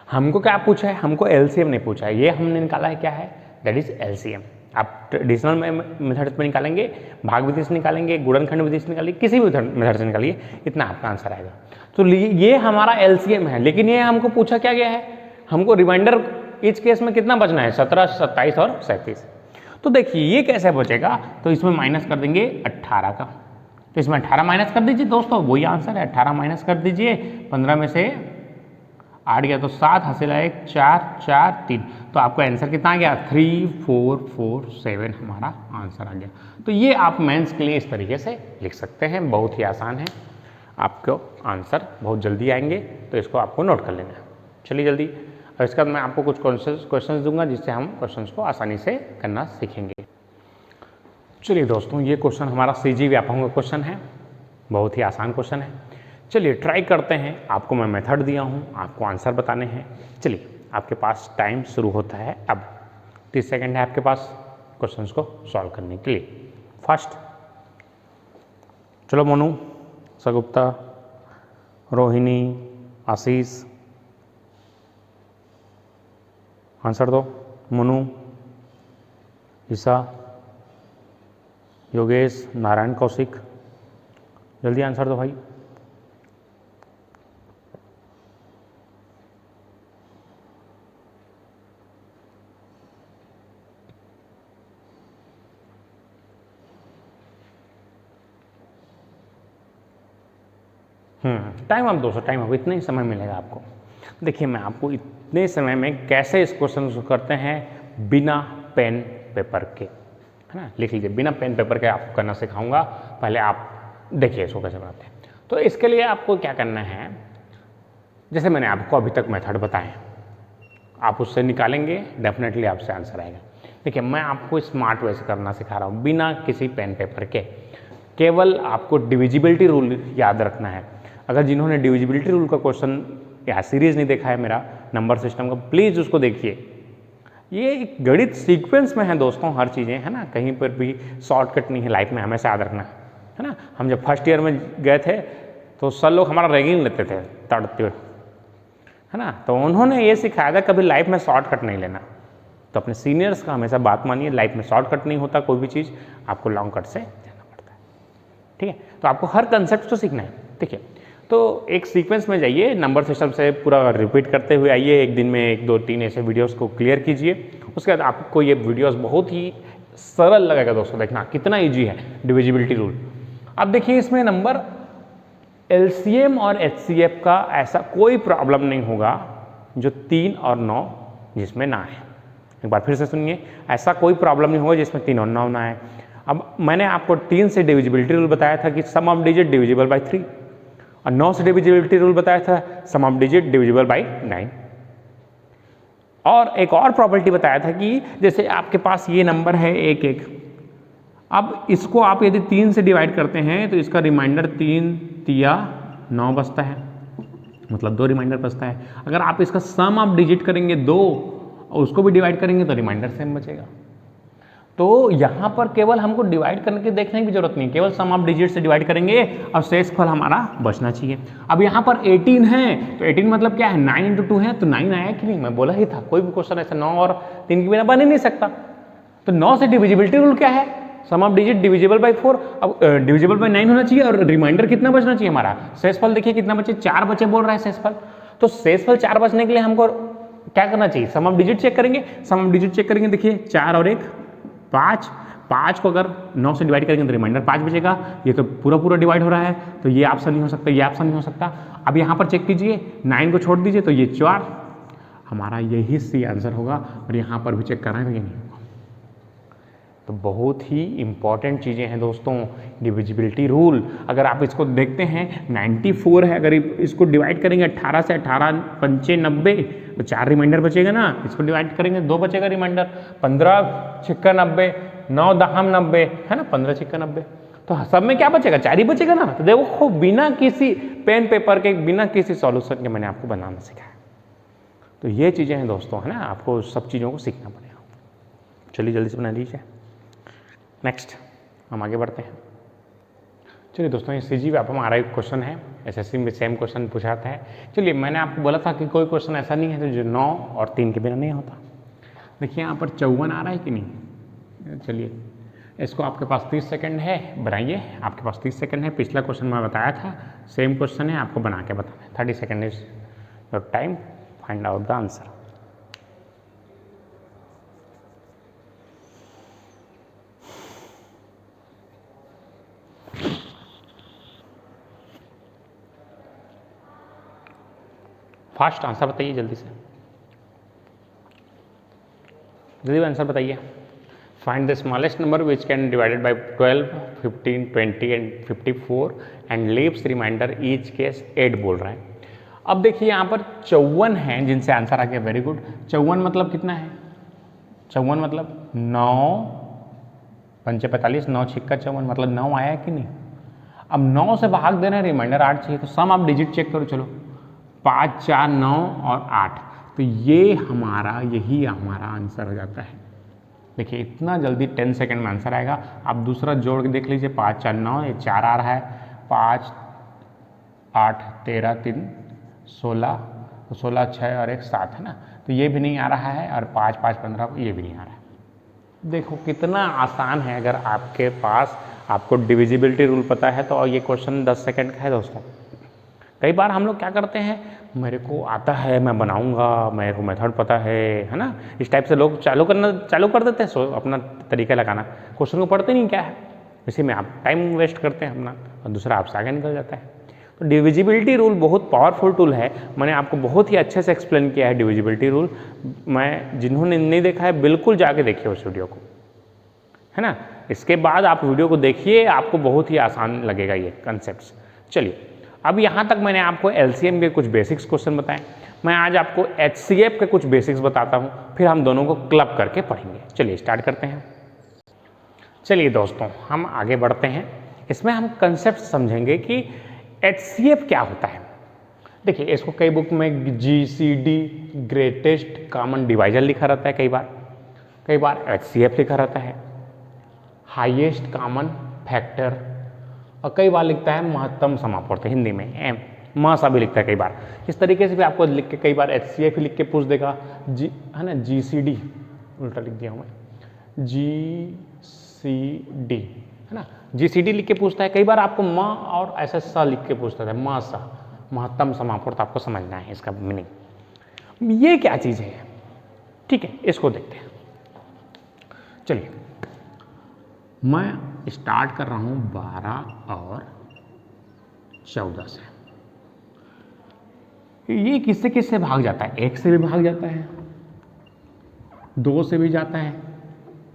हमको क्या पूछा है, हमको एलसीएम नहीं पूछा है, ये हमने निकाला है क्या है, दैट इज एलसीएम। आप ट्रेडिशनल मेथड में निकालेंगे, भाग विधि से निकालेंगे, गुणनखंड विधि से निकालिए, किसी भी मेथड से निकालिए, इतना आपका आंसर आएगा। तो ये हमारा एलसीएम है, लेकिन ये हमको पूछा क्या गया है, हमको रिमाइंडर इस केस में कितना बचना है, 17, 27 और 37। तो देखिए ये कैसे बचेगा, तो इसमें माइनस कर देंगे 18 का, तो इसमें 18 माइनस कर दीजिए दोस्तों, वही आंसर है, 18 माइनस कर दीजिए, 15 में से 8 गया तो 7 हासिल 1, 4 4 3, तो आपका आंसर कितना आ गया, 3447 हमारा आंसर आ गया। तो ये आप मेंस के लिए इस तरीके से लिख सकते हैं, बहुत ही आसान है, आपको आंसर बहुत जल्दी आएंगे, तो इसको आपको नोट कर लेना है। चलिए जल्दी, और इसके बाद मैं आपको कुछ क्वेश्चंस दूंगा जिससे हम क्वेश्चंस को आसानी से करना सीखेंगे। चलिए दोस्तों, ये क्वेश्चन हमारा सीजी व्यापकों का क्वेश्चन है, बहुत ही आसान क्वेश्चन है। चलिए ट्राई करते हैं, आपको मैं मेथड दिया हूँ, आपको आंसर बताने हैं। चलिए आपके पास टाइम शुरू होता है, अब 30 सेकेंड है आपके पास क्वेश्चंस को सॉल्व करने के लिए। फर्स्ट, चलो मोनू, सगुप्ता, रोहिणी, आशीष, आंसर दो। मोनू, ईसा, योगेश, नारायण, कौशिक, जल्दी आंसर दो भाई। टाइम अब 200 टाइम अब इतना ही समय मिलेगा आपको। देखिए मैं आपको इतने समय में कैसे इस क्वेश्चन को करते हैं बिना पेन पेपर के, है ना, लिख लीजिए, बिना पेन पेपर के आपको करना सिखाऊंगा। पहले आप देखिए इसको कैसे बनाते हैं। तो इसके लिए आपको क्या करना है, जैसे मैंने आपको अभी तक मेथड बताए, आप उससे निकालेंगे, डेफिनेटली आपसे आंसर आएगा। देखिए मैं आपको स्मार्ट वे से करना सिखा रहा हूँ, बिना किसी पेन पेपर के। केवल आपको डिविजिबिलिटी रूल याद रखना है। अगर जिन्होंने डिविजिबिलिटी रूल का क्वेश्चन या सीरीज नहीं देखा है मेरा नंबर सिस्टम का, प्लीज़ उसको देखिए। ये एक गणित सीक्वेंस में है दोस्तों, हर चीज़ें, है ना, कहीं पर भी शॉर्टकट नहीं है लाइफ में, हमेशा याद रखना है ना। हम जब फर्स्ट ईयर में गए थे तो सर लोग हमारा रैगिंग लेते थे तड़ते, है ना, तो उन्होंने ये सिखाया था कभी लाइफ में शॉर्टकट नहीं लेना, तो अपने सीनियर्स का हमेशा बात मानिए, लाइफ में शॉर्टकट नहीं होता, कोई भी चीज़ आपको लॉन्ग कट से जाना पड़ता है। ठीक है, तो आपको हर कंसेप्ट तो सीखना है। ठीक है, तो एक सीक्वेंस में जाइए, नंबर सिस्टम से पूरा रिपीट करते हुए आइए, एक दिन में 1 2 3 ऐसे वीडियोस को क्लियर कीजिए। उसके बाद आपको ये वीडियोस बहुत ही सरल लगेगा दोस्तों, देखना कितना ईजी है डिविजिबिलिटी रूल। अब देखिए इसमें नंबर LCM और HCF का ऐसा कोई प्रॉब्लम नहीं होगा जो 3 और 9 जिसमें ना है। एक बार फिर से सुनिए, ऐसा कोई प्रॉब्लम नहीं होगा जिसमें 3 और 9 ना है। अब मैंने आपको 3 से डिविजिबिलिटी रूल बताया था कि सम ऑफ डिजिट डिविजिबल बाई 3, और 9 से डिविजिबिलिटी रूल बताया था सम ऑफ डिजिट डिविजिबल बाई 9। और एक और प्रॉपर्टी बताया था कि जैसे आपके पास ये नंबर है 1 1, अब इसको आप यदि 3 से डिवाइड करते हैं तो इसका रिमाइंडर 3 तिया 9 बचता है, मतलब 2 रिमाइंडर बचता है। अगर आप इसका सम ऑफ डिजिट करेंगे 2 और उसको भी डिवाइड करेंगे तो रिमाइंडर सेम बचेगा। तो यहाँ पर केवल हमको डिवाइड करने की देखने की जरूरत नहीं, केवल सम ऑफ डिजिट से डिवाइड करेंगे और शेष फल हमारा बचना चाहिए। अब यहाँ पर 18 है तो 18 मतलब क्या है, 9 × 2 है तो 9 आया कि नहीं, मैं बोला ही था कोई भी क्वेश्चन ऐसा 9 और 3 के बिना बन ही नहीं सकता। तो 9 से डिविजिबिलिटी रूल क्या है, सम ऑफ डिजिट डिविजिबल बाई 4। अब डिविजिबल बाई 9 होना चाहिए और रिमाइंडर कितना बचना चाहिए हमारा, शेषफल देखिए कितना बचे, 4 बचे बोल रहा है शेषफल। तो शेषफल 4 बचने के लिए हमको क्या करना चाहिए, सम ऑफ डिजिट चेक करेंगे। सम ऑफ डिजिट चेक करेंगे, देखिए 4 और 1 5, 5 को अगर 9 से डिवाइड करेंगे तो रिमाइंडर 5 बचेगा। ये तो पूरा डिवाइड हो रहा है तो ये ऑप्शन नहीं हो सकता, ये ऑप्शन नहीं हो सकता। अब यहाँ पर चेक कीजिए, 9 को छोड़ दीजिए तो ये 4, हमारा यही सी आंसर होगा। और यहाँ पर भी चेक कर रहे हैं तो ये नहीं होगा। तो बहुत ही इंपॉर्टेंट चीज़ें हैं दोस्तों डिविजिबिलिटी रूल। अगर आप इसको देखते हैं 94 है, अगर इसको डिवाइड करेंगे 18 से, 18 पंचे 90 तो 4 रिमाइंडर बचेगा ना, इसको डिवाइड करेंगे 2 बचेगा रिमाइंडर, 15 छिक्का 90, 9 दहम 90 है ना, 15 छिक्का 90, तो सब में क्या बचेगा, 4 ही बचेगा ना। तो देखो बिना किसी पेन पेपर के, बिना किसी सॉल्यूशन के मैंने आपको बनाना सिखाया। तो ये चीज़ें हैं दोस्तों, है ना, आपको सब चीज़ों को सीखना पड़ेगा। चलिए जल्दी से बना लीजिए। नेक्स्ट हम आगे बढ़ते हैं। चलिए दोस्तों, ये CG पे हमारा एक क्वेश्चन है, SSC में सेम क्वेश्चन पूछा था। चलिए मैंने आपको बोला था कि कोई क्वेश्चन ऐसा नहीं है जो 9 और 3 के बिना नहीं होता। देखिए यहाँ पर 54 आ रहा है कि नहीं। चलिए इसको, आपके पास 30 सेकंड है, बनाइए। आपके पास 30 सेकंड है। पिछला क्वेश्चन मैं बताया था, सेम क्वेश्चन है, आपको बना के बताना है। 30 second is your time, find out the answer. Fast answer बताइए, जल्दी से जल्दी आंसर बताइए। Find the smallest number which can divided by 12, 15, 20 and 54 and leaves remainder each case 8 बोल रहा है। अब देखिए यहाँ पर 54 हैं जिनसे आंसर आ गया, वेरी गुड। 54 मतलब कितना है, 54 मतलब 9 पंचे 45, 9 छिक्का 54 मतलब 9 आया कि नहीं। अब 9 से भाग देना है, रिमाइंडर 8 चाहिए, तो सम आप डिजिट चेक करो। चलो 5 4 9 और 8, तो ये हमारा, यही हमारा आंसर हो जाता है। देखिए इतना जल्दी 10 सेकंड में आंसर आएगा। आप दूसरा जोड़ के देख लीजिए, 5 4 9, ये 4 आ रहा है, 5 8 13 3 16, तो 16 6 और 1 7 है ना, तो ये भी नहीं आ रहा है, और 5 5 15 ये भी नहीं आ रहा है। देखो कितना आसान है। अगर आपके पास, आपको डिविजिबिलिटी रूल पता है तो ये क्वेश्चन 10 सेकंड का है दोस्तों। कई बार हम लोग क्या करते हैं, मेरे को आता है मैं बनाऊंगा, मेरे को मेथड पता है ना, इस टाइप से लोग चालू कर देते हैं अपना तरीका लगाना, क्वेश्चन को पढ़ते नहीं क्या है, इसी में आप टाइम वेस्ट करते हैं अपना, और दूसरा आपसे आगे निकल जाता है। तो डिविजिबिलिटी रूल बहुत पावरफुल टूल है। मैंने आपको बहुत ही अच्छे से एक्सप्लेन किया है डिविजिबिलिटी रूल। मैं, जिन्होंने नहीं देखा है बिल्कुल जाके देखिए उस वीडियो को, है ना। इसके बाद आप वीडियो को देखिए, आपको बहुत ही आसान लगेगा ये कंसेप्ट। चलिए अब यहाँ तक मैंने आपको LCM के कुछ बेसिक्स क्वेश्चन बताएं, मैं आज आपको HCF के कुछ बेसिक्स बताता हूँ, फिर हम दोनों को क्लब करके पढ़ेंगे। चलिए स्टार्ट करते हैं। चलिए दोस्तों हम आगे बढ़ते हैं। इसमें हम कंसेप्ट समझेंगे कि HCF क्या होता है। देखिए इसको कई बुक में GCD ग्रेटेस्ट कॉमन डिवाइजर लिखा रहता है, कई बार HCF लिखा रहता है, हाईएस्ट कॉमन फैक्टर, और कई बार लिखता है महत्तम समापवर्ती, हिंदी में सा भी लिखता है कई बार। इस तरीके से भी आपको लिख के कई बार HCF लिख के पूछ देगा, है ना, GCD उल्टा लिख दिया हूँ मैं, GCD, है ना। GCD लिख के पूछता है, कई बार आपको म और ऐसा सा लिख के पूछता है, म सा, महत्तम समापूर्त, आपको समझना है इसका मीनिंग। ये क्या चीज़ है, ठीक है, इसको देखते हैं। चलिए, मैं स्टार्ट कर रहा हूँ 12 और 14 से। ये किससे किससे भाग जाता है, 1 से भी भाग जाता है, 2 से भी जाता है,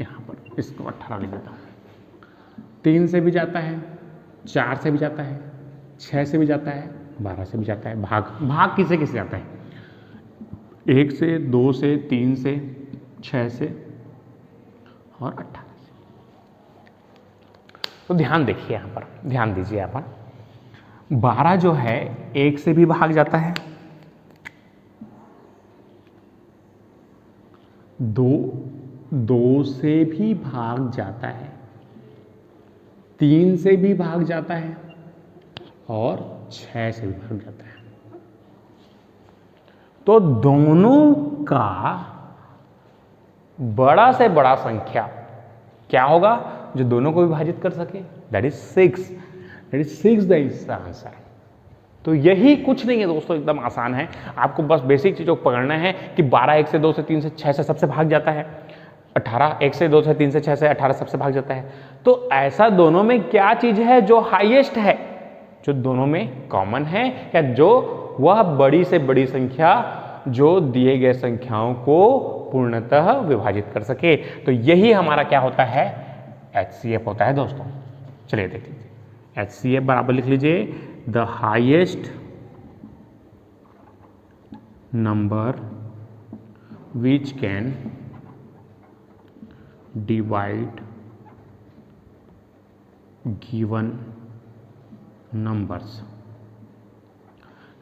यहाँ पर इसको 18 लिख देता हूँ, 3 से भी जाता है, 4 से भी जाता है, 6 से भी जाता है, 12 से भी जाता है। भाग किससे किससे जाता है, 1 से, 2 से, 3 से, 6 से और 18 से। तो ध्यान देखिए, यहाँ पर ध्यान दीजिए। यहाँ पर 12 जो है 1 से भी भाग जाता है, 2 से भी भाग जाता है, 3 से भी भाग जाता है और 6 से भी भाग जाता है। तो दोनों का बड़ा से बड़ा संख्या क्या होगा जो दोनों को विभाजित कर सके, that is 6। That is 6 the answer. तो यही कुछ नहीं है दोस्तों, एकदम आसान है। आपको बस बेसिक चीज़ों को पकड़ना है कि 12 1 से 2 से 3 से 6 से सबसे भाग जाता है, 18 1 से 2 से 3 से 6 से 18 सबसे भाग जाता है। तो ऐसा दोनों में क्या चीज़ है जो हाईएस्ट है, जो दोनों में कॉमन है, या जो वह बड़ी से बड़ी संख्या जो दिए गए संख्याओं को पूर्णतः विभाजित कर सके। तो यही हमारा क्या होता है, HCF होता है दोस्तों। चलिए देख लीजिए, HCF बराबर लिख लीजिए, the highest number which can divide given numbers,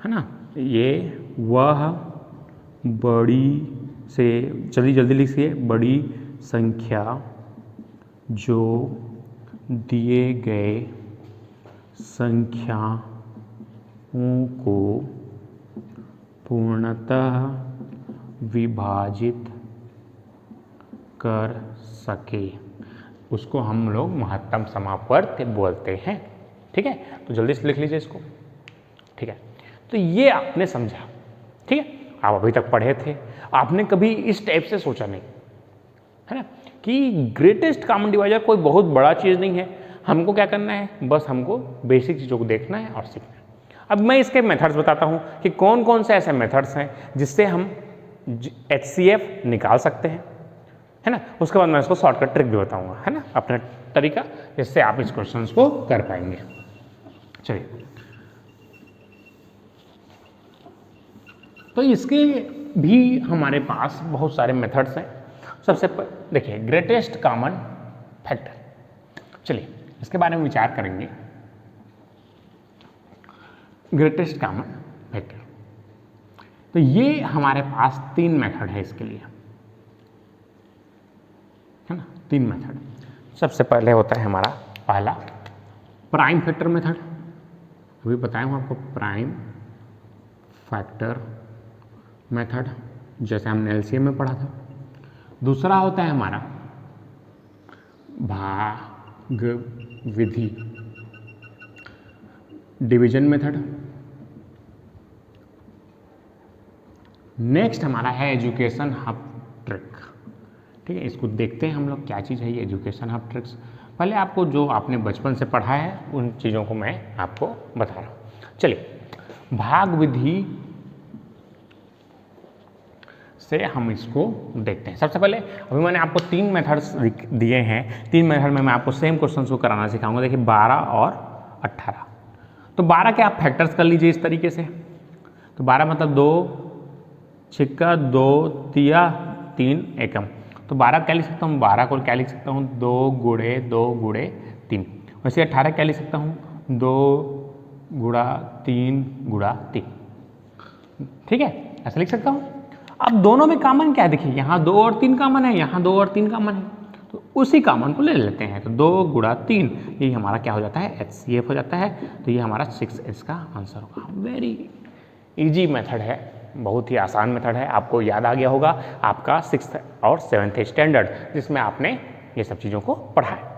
है ना। ये वह बड़ी से, जल्दी जल्दी लिखिए, बड़ी संख्या जो दिए गए संख्याओं को पूर्णतः विभाजित कर सके, उसको हम लोग महत्तम समापवर्त बोलते हैं। ठीक है, तो जल्दी से लिख लीजिए इसको। ठीक है, तो ये आपने समझा, ठीक है। आप अभी तक पढ़े थे, आपने कभी इस टाइप से सोचा नहीं, है ना, कि ग्रेटेस्ट कॉमन डिवाइजर कोई बहुत बड़ा चीज़ नहीं है। हमको क्या करना है, बस हमको बेसिक चीज़ों को देखना है और सीखना है। अब मैं इसके मेथड्स बताता हूँ कि कौन कौन से ऐसे मेथड्स हैं जिससे हम HCF निकाल सकते हैं, है ना। उसके बाद मैं इसको शॉर्टकट ट्रिक भी बताऊँगा, है ना, अपना तरीका, जिससे आप इस क्वेश्चन को कर पाएंगे। चलिए, तो इसके भी हमारे पास बहुत सारे मेथड्स हैं। सबसे देखिए, ग्रेटेस्ट कॉमन फैक्टर, चलिए इसके बारे में विचार करेंगे। ग्रेटेस्ट कॉमन फैक्टर, तो ये हमारे पास 3 मेथड है इसके लिए, है ना, 3 मेथड। सबसे पहले होता है हमारा पहला प्राइम फैक्टर मेथड, अभी बताया हूँ आपको, प्राइम फैक्टर मेथड, जैसे हमने LCM में पढ़ा था। दूसरा होता है हमारा भाग विधि, डिवीजन मेथड। नेक्स्ट हमारा है एजुकेशन हब ट्रिक। ठीक है, इसको देखते हैं हम लोग क्या चीज़ है ये एजुकेशन हब ट्रिक्स। पहले आपको जो आपने बचपन से पढ़ा है उन चीज़ों को मैं आपको बता रहा हूँ। चलिए, भाग विधि से हम इसको देखते हैं। सबसे पहले अभी मैंने आपको 3 मेथड्स दिए हैं, 3 मेथड में मैं आपको सेम क्वेश्चन को कराना सिखाऊंगा। देखिए 12 और 18, तो 12 के आप फैक्टर्स कर लीजिए इस तरीके से। तो 12 मतलब 2 छिक्का 2 तिया 3 एकम, तो 12 क्या लिख सकता हूँ, 12 को क्या लिख सकता हूँ, 2 गुणे 2 गुणे 3। वैसे 18 क्या लिख सकता हूँ, 2 गुणा 3 गुणा 3। ठीक है, ऐसा लिख सकता हूँ। अब दोनों में कॉमन क्या है, देखिए यहाँ 2 और 3 कॉमन है, यहाँ 2 और 3 कॉमन है, तो उसी कॉमन को ले लेते हैं। तो 2 गुणा 3, ये हमारा क्या हो जाता है, HCF हो जाता है। तो ये हमारा 6 इसका आंसर होगा। वेरी इजी मेथड है, बहुत ही आसान मेथड है, आपको याद आ गया होगा आपका 6th और 7th स्टैंडर्ड जिसमें आपने ये सब चीज़ों को पढ़ा है।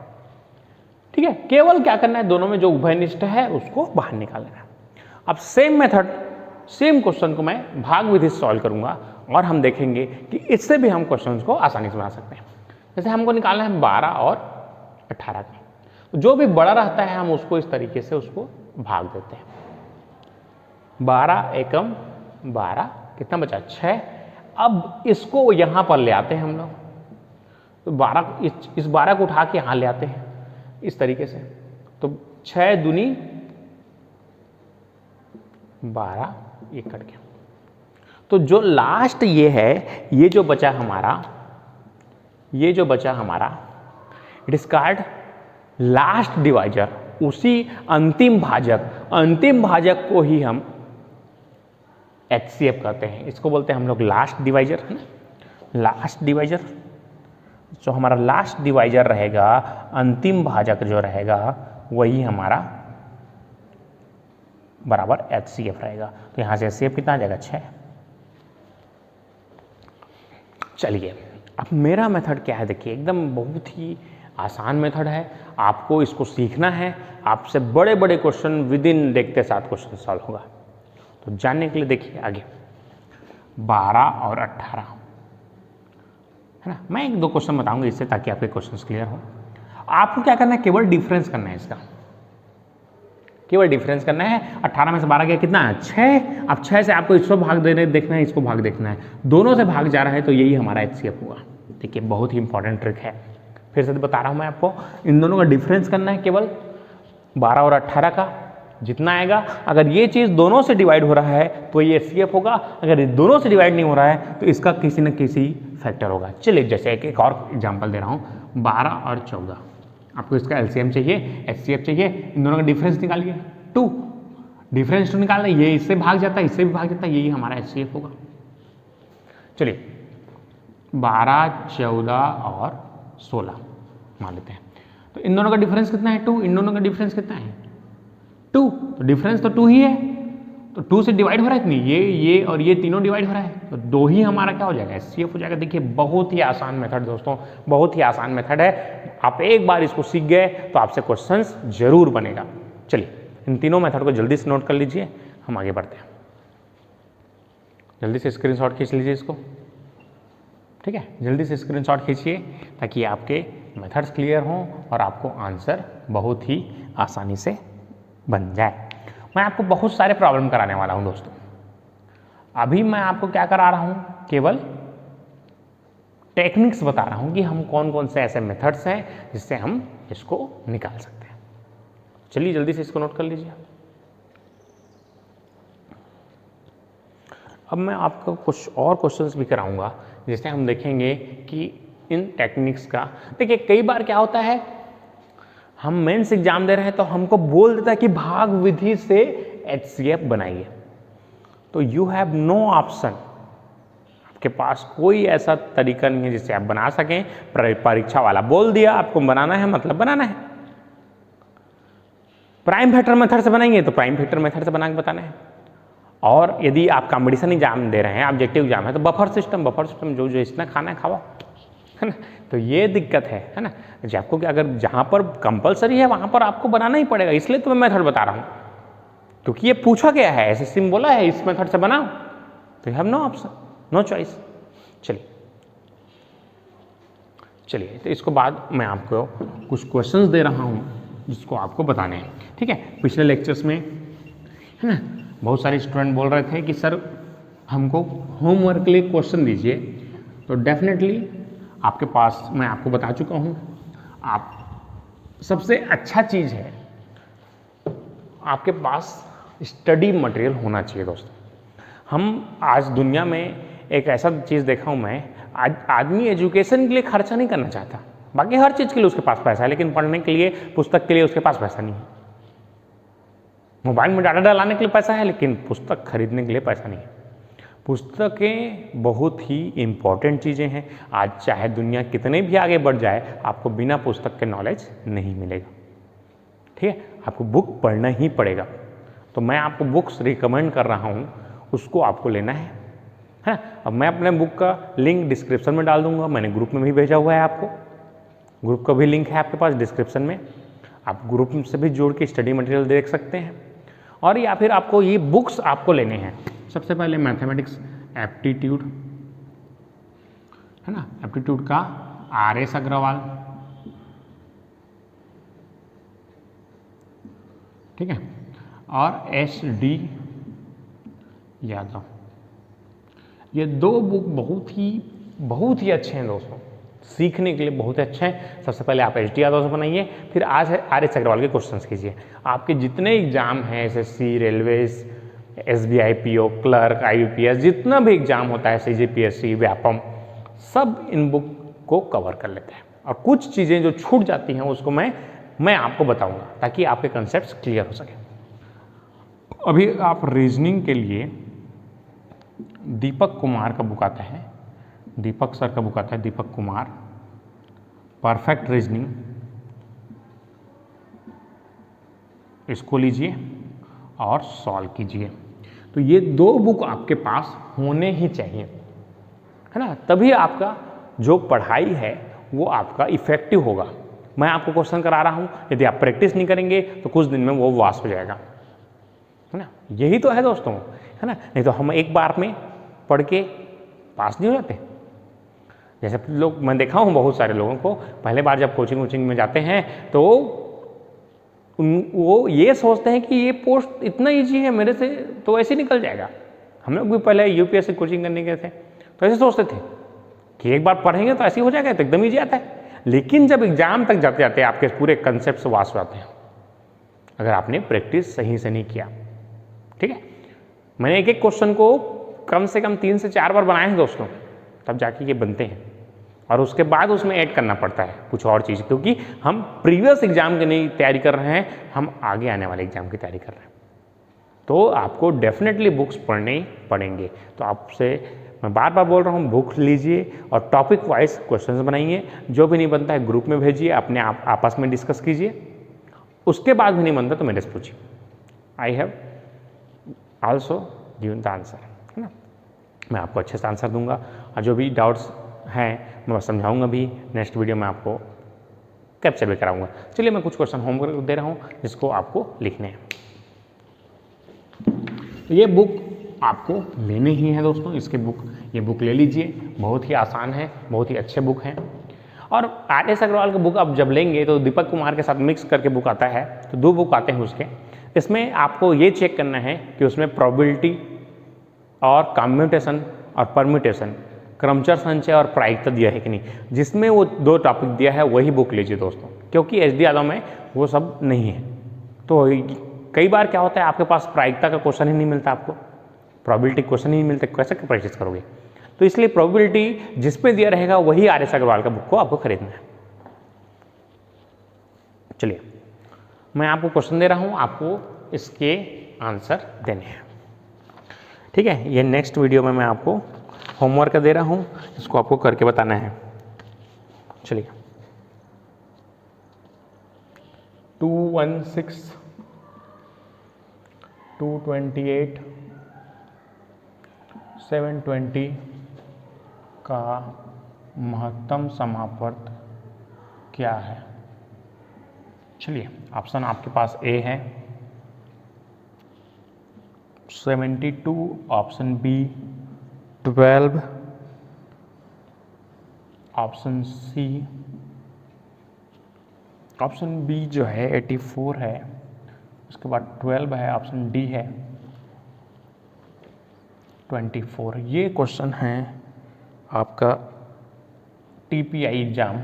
ठीक है, केवल क्या करना है, दोनों में जो उभयनिष्ठ है उसको बाहर निकालना है। अब सेम मेथड, सेम क्वेश्चन को मैं भाग विधि से सॉल्व करूंगा और हम देखेंगे कि इससे भी हम क्वेश्चन को आसानी से बना सकते हैं। जैसे हमको निकालना है 12 और 18 का, जो भी बड़ा रहता है हम उसको इस तरीके से उसको भाग देते हैं। 12 एकम 12, कितना बचा 6। अब इसको यहां पर ले आते हैं हम लोग, तो 12 इस 12 को उठा के यहां ले आते हैं इस तरीके से, तो 6 दूनी 12, ये कट गया। तो जो लास्ट ये है, ये जो बचा हमारा, ये जो बचा हमारा, it is called last divisor, उसी अंतिम भाजक को ही हम HCF कहते हैं। इसको बोलते हैं हम लोग लास्ट डिवाइजर, है ना, लास्ट डिवाइजर। जो हमारा लास्ट डिवाइजर रहेगा, अंतिम भाजक जो रहेगा वही हमारा बराबर HCF रहेगा। तो यहां से HCF कितना आ जाएगा 6। चलिए अब मेरा मेथड क्या है, देखिए एकदम बहुत ही आसान मेथड है, आपको इसको सीखना है। आपसे बड़े बड़े क्वेश्चन विद इन देखते साथ क्वेश्चन सॉल्व होगा। तो जानने के लिए देखिए आगे 12 और 18, है ना। मैं 1-2 क्वेश्चन बताऊंगा इससे, ताकि आपके क्वेश्चंस क्लियर हो। आपको क्या करना है, केवल डिफरेंस करना है इसका, केवल डिफरेंस करना है। 18 में से 12 गया कितना है 6। अब 6 से आपको इसको भाग देखना है, इसको भाग देखना है, दोनों से भाग जा रहा है तो यही हमारा HCF होगा। देखिए बहुत ही इंपॉर्टेंट ट्रिक है, फिर से बता रहा हूं मैं आपको। इन दोनों का डिफरेंस करना है, केवल 12 और 18 का जितना आएगा। अगर ये चीज़ दोनों से डिवाइड हो रहा है तो ये HCF होगा, अगर ये दोनों से डिवाइड नहीं हो रहा है तो इसका किसी न किसी फैक्टर होगा। चलिए जैसे एक और एग्जाम्पल दे रहा हूँ, 12 और 14, आपको इसका LCM चाहिए, HCF चाहिए, इन दोनों का डिफरेंस निकालिए 2। डिफरेंस 2 निकालना, ये इससे भाग जाता है, इससे भी भाग जाता है, यही हमारा HCF होगा। चलिए 12, 14 और 16 मान लेते हैं। तो इन दोनों का डिफरेंस कितना है 2, इन दोनों का डिफरेंस कितना है 2, तो डिफरेंस तो 2 ही है, तो 2 से डिवाइड हो रहा है कि नहीं, ये और ये तीनों डिवाइड हो रहा है, तो 2 ही हमारा क्या हो जाएगा HCF हो जाएगा। देखिए बहुत ही आसान मेथड दोस्तों, बहुत ही आसान मेथड है। आप एक बार इसको सीख गए तो आपसे क्वेश्चंस जरूर बनेगा। चलिए इन तीनों मेथड को जल्दी से नोट कर लीजिए, हम आगे बढ़ते हैं। जल्दी से स्क्रीनशॉट खींच लीजिए इसको, ठीक है, जल्दी से स्क्रीनशॉट खींचिए ताकि आपके मेथड्स क्लियर हों और आपको आंसर बहुत ही आसानी से बन जाए। मैं आपको बहुत सारे प्रॉब्लम कराने वाला हूं दोस्तों। अभी मैं आपको क्या करा रहा हूं, केवल टेक्निक्स बता रहा हूं कि हम कौन कौन से ऐसे मेथड्स हैं जिससे हम इसको निकाल सकते हैं। चलिए जल्दी से इसको नोट कर लीजिए। अब मैं आपको कुछ और क्वेश्चंस भी कराऊंगा जिससे हम देखेंगे कि इन टेक्निक्स का, देखिए कई बार क्या होता है, हम मेंस एग्जाम दे रहे हैं तो हमको बोल देता है कि भाग विधि से HCF बनाइए, तो यू हैव नो ऑप्शन, आपके पास कोई ऐसा तरीका नहीं है जिससे आप बना सकें। परीक्षा वाला बोल दिया आपको बनाना है, मतलब बनाना है। प्राइम फैक्टर मेथड से बनाएंगे तो प्राइम फैक्टर मेथड से बना के बताना है, और यदि आप कॉम्पिटिशन एग्जाम दे रहे हैं, ऑब्जेक्टिव एग्जाम है, तो बफर सिस्टम जो जितना खाना है खाओ, है ना। तो ये दिक्कत है ना, आपको कि अगर जहाँ पर कंपलसरी है वहाँ पर आपको बनाना ही पड़ेगा, इसलिए तो मैं मेथड बता रहा हूँ, क्योंकि ये पूछा गया है, SSC में बोला है इस मेथड से बनाओ, तो you have no option, no choice. चलिए तो इसको बाद मैं आपको कुछ क्वेश्चंस दे रहा हूँ जिसको आपको बताने हैं, ठीक है। पिछले लेक्चर्स में, है ना, बहुत सारे स्टूडेंट बोल रहे थे कि सर हमको होमवर्क के लिए क्वेश्चन दीजिए, तो डेफिनेटली आपके पास मैं आपको बता चुका हूँ, आप सबसे अच्छा चीज़ है आपके पास स्टडी मटेरियल होना चाहिए दोस्तों। हम आज दुनिया में एक ऐसा चीज़ देखा हूँ मैं, आज आदमी एजुकेशन के लिए खर्चा नहीं करना चाहता, बाकी हर चीज़ के लिए उसके पास पैसा है, लेकिन पढ़ने के लिए, पुस्तक के लिए उसके पास पैसा नहीं है। मोबाइल में डाटा डलाने के लिए पैसा है, लेकिन पुस्तक खरीदने के लिए पैसा नहीं है। पुस्तकें बहुत ही इम्पॉर्टेंट चीज़ें हैं। आज चाहे दुनिया कितने भी आगे बढ़ जाए, आपको बिना पुस्तक के नॉलेज नहीं मिलेगा, ठीक है। आपको बुक पढ़ना ही पड़ेगा। तो मैं आपको बुक्स रिकमेंड कर रहा हूँ, उसको आपको लेना है। है ना। अब मैं अपने बुक का लिंक डिस्क्रिप्शन में डाल दूंगा, मैंने ग्रुप में भी भेजा हुआ है आपको, ग्रुप का भी लिंक है आपके पास डिस्क्रिप्शन में, आप ग्रुप से भी जोड़ के स्टडी मटेरियल देख सकते हैं। और या फिर आपको ये बुक्स आपको लेने हैं, सबसे पहले मैथमेटिक्स एप्टीट्यूड, है ना, एप्टीट्यूड का RS अग्रवाल, ठीक है, और SD यादव। ये दो बुक बहुत ही अच्छे हैं दोस्तों, सीखने के लिए बहुत अच्छे हैं। सबसे पहले आप HD यादव से बनाइए, फिर आज RS अग्रवाल के क्वेश्चंस कीजिए। आपके जितने एग्जाम हैं SSC, railways, SBI PO, clerk, IBPS, जितना भी एग्जाम होता है, CGPSC, व्यापम, सब इन बुक को कवर कर लेते हैं। और कुछ चीज़ें जो छूट जाती हैं उसको मैं आपको बताऊंगा ताकि आपके कंसेप्ट क्लियर हो सके। अभी आप रीजनिंग के लिए दीपक कुमार का बुक आता है, दीपक सर का बुक आता है, दीपक कुमार, परफेक्ट रीजनिंग, इसको लीजिए और सॉल्व कीजिए। तो ये दो बुक आपके पास होने ही चाहिए, है ना, तभी आपका जो पढ़ाई है वो आपका इफेक्टिव होगा। मैं आपको क्वेश्चन करा रहा हूँ, यदि आप प्रैक्टिस नहीं करेंगे तो कुछ दिन में वो वास हो जाएगा, है ना। यही तो है दोस्तों, है ना। नहीं तो हम एक बार में पढ़ के पास नहीं हो जाते। जैसे लोग, मैं देखा हूँ बहुत सारे लोगों को, पहले बार जब कोचिंग में जाते हैं तो वो ये सोचते हैं कि ये पोस्ट इतना ईजी है, मेरे से तो ऐसे निकल जाएगा। हम लोग भी पहले UPSC कोचिंग करने गए थे तो ऐसे सोचते थे कि एक बार पढ़ेंगे तो ऐसे ही हो जाएगा, तो एकदम ईजी आता है। लेकिन जब एग्जाम तक जाते जाते आपके पूरे कंसेप्ट वास हो जाते हैं, अगर आपने प्रैक्टिस सही से नहीं किया, ठीक है। मैंने एक क्वेश्चन को कम से कम 3 से 4 बार बनाए हैं दोस्तों, तब जाके ये बनते हैं। और उसके बाद उसमें ऐड करना पड़ता है कुछ और चीज़, क्योंकि हम प्रीवियस एग्जाम की नहीं तैयारी कर रहे हैं, हम आगे आने वाले एग्जाम की तैयारी कर रहे हैं। तो आपको डेफिनेटली बुक्स पढ़ने पड़ेंगे। तो आपसे मैं बार बार बोल रहा हूँ, बुक लीजिए और टॉपिक वाइज क्वेश्चंस बनाइए। जो भी नहीं बनता है ग्रुप में भेजिए, अपने आपस में डिस्कस कीजिए। उसके बाद भी नहीं बनता तो मेरे से पूछिए, I have also given the answer, है ना। मैं आपको अच्छे से आंसर दूंगा और जो भी डाउट्स हैं मैं समझाऊंगा भी। नेक्स्ट वीडियो में आपको कैप्चर भी कराऊंगा। चलिए मैं कुछ क्वेश्चन होमवर्क दे रहा हूँ जिसको आपको लिखने हैं। तो ये बुक आपको लेने ही है दोस्तों, ये बुक ले लीजिए, बहुत ही आसान है, बहुत ही अच्छे बुक हैं। और RS अग्रवाल का बुक आप जब लेंगे तो दीपक कुमार के साथ मिक्स करके बुक आता है, तो 2 बुक आते हैं उसके। इसमें आपको ये चेक करना है कि उसमें प्रोबेबिलिटी और कम्यूटेशन और परम्यूटेशन, क्रमचर संचय और प्रायिकता दिया है कि नहीं। जिसमें वो 2 टॉपिक दिया है वही बुक लीजिए दोस्तों, क्योंकि SD यादव में वो सब नहीं है। तो कई बार क्या होता है, आपके पास प्रायिकता का क्वेश्चन ही नहीं मिलता, आपको प्रोबेबिलिटी क्वेश्चन ही नहीं मिलता, कैसे प्रैक्टिस करोगे। तो इसलिए प्रोबेबिलिटी जिसमें दिया रहेगा वही RS अग्रवाल का बुक को आपको खरीदना है। चलिए मैं आपको क्वेश्चन दे रहा हूं, आपको इसके आंसर देने हैं, ठीक है। ये नेक्स्ट वीडियो में मैं आपको होमवर्क दे रहा हूं, इसको आपको करके बताना है। चलिए 216, 228, 720 का महत्तम समापवर्त क्या है। चलिए ऑप्शन आपके पास A है 72, option B 12, option C, option B जो है 84 है, उसके बाद 12 है, ऑप्शन D है 24। ये क्वेश्चन है आपका TPI एग्जाम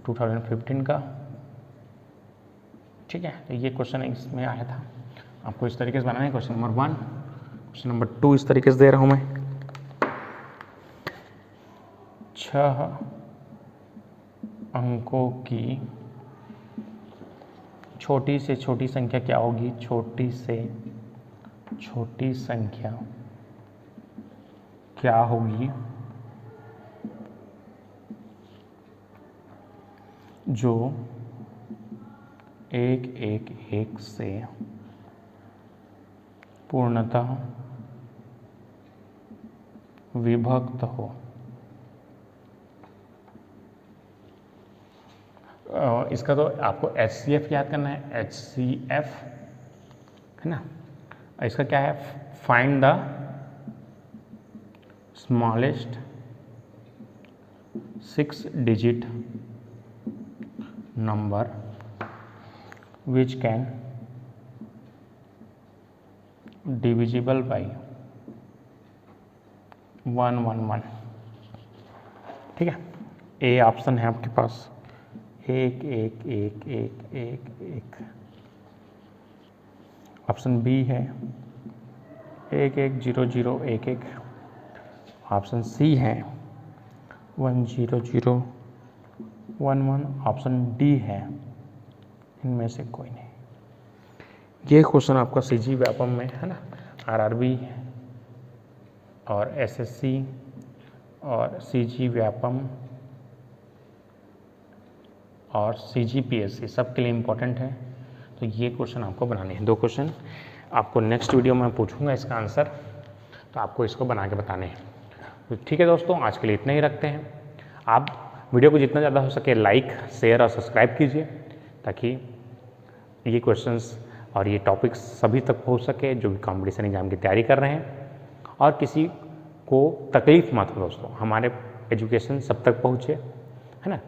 2015 का, ठीक है। तो ये क्वेश्चन इसमें आया था, आपको इस तरीके से बनाना है। क्वेश्चन नंबर 1, क्वेश्चन नंबर 2 इस तरीके से दे रहा हूं मैं। 6 अंकों की छोटी से छोटी संख्या क्या होगी। छोटी से छोटी संख्या क्या होगी जो 111 से पूर्णतः विभक्त हो। इसका तो आपको HCF याद करना है, HCF है ना। इसका क्या है, find the smallest 6 digit number which can divisible by 111। ठीक है, ए ऑप्शन है आपके पास 1 1 1 1 1 1। ऑप्शन बी है 1 1 0 0 1 1। ऑप्शन सी है 1 0 0 1 1। ऑप्शन डी है इनमें से कोई नहीं। ये क्वेश्चन आपका CG व्यापम में है ना, RRB और SSC और CG व्यापम और CGPSC सब के लिए इम्पोर्टेंट है। तो ये क्वेश्चन आपको बनाने हैं, 2 क्वेश्चन आपको नेक्स्ट वीडियो में पूछूंगा इसका आंसर, तो आपको इसको बना के बताने हैं। तो ठीक है दोस्तों, आज के लिए इतना ही रखते हैं। आप वीडियो को जितना ज़्यादा हो सके लाइक, शेयर और सब्सक्राइब कीजिए, ताकि ये क्वेश्चंस और ये टॉपिक्स सभी तक पहुंच सके जो भी कॉम्पिटिशन एग्जाम की तैयारी कर रहे हैं। और किसी को तकलीफ मत हो दोस्तों, हमारे एजुकेशन सब तक पहुँचे, है ना।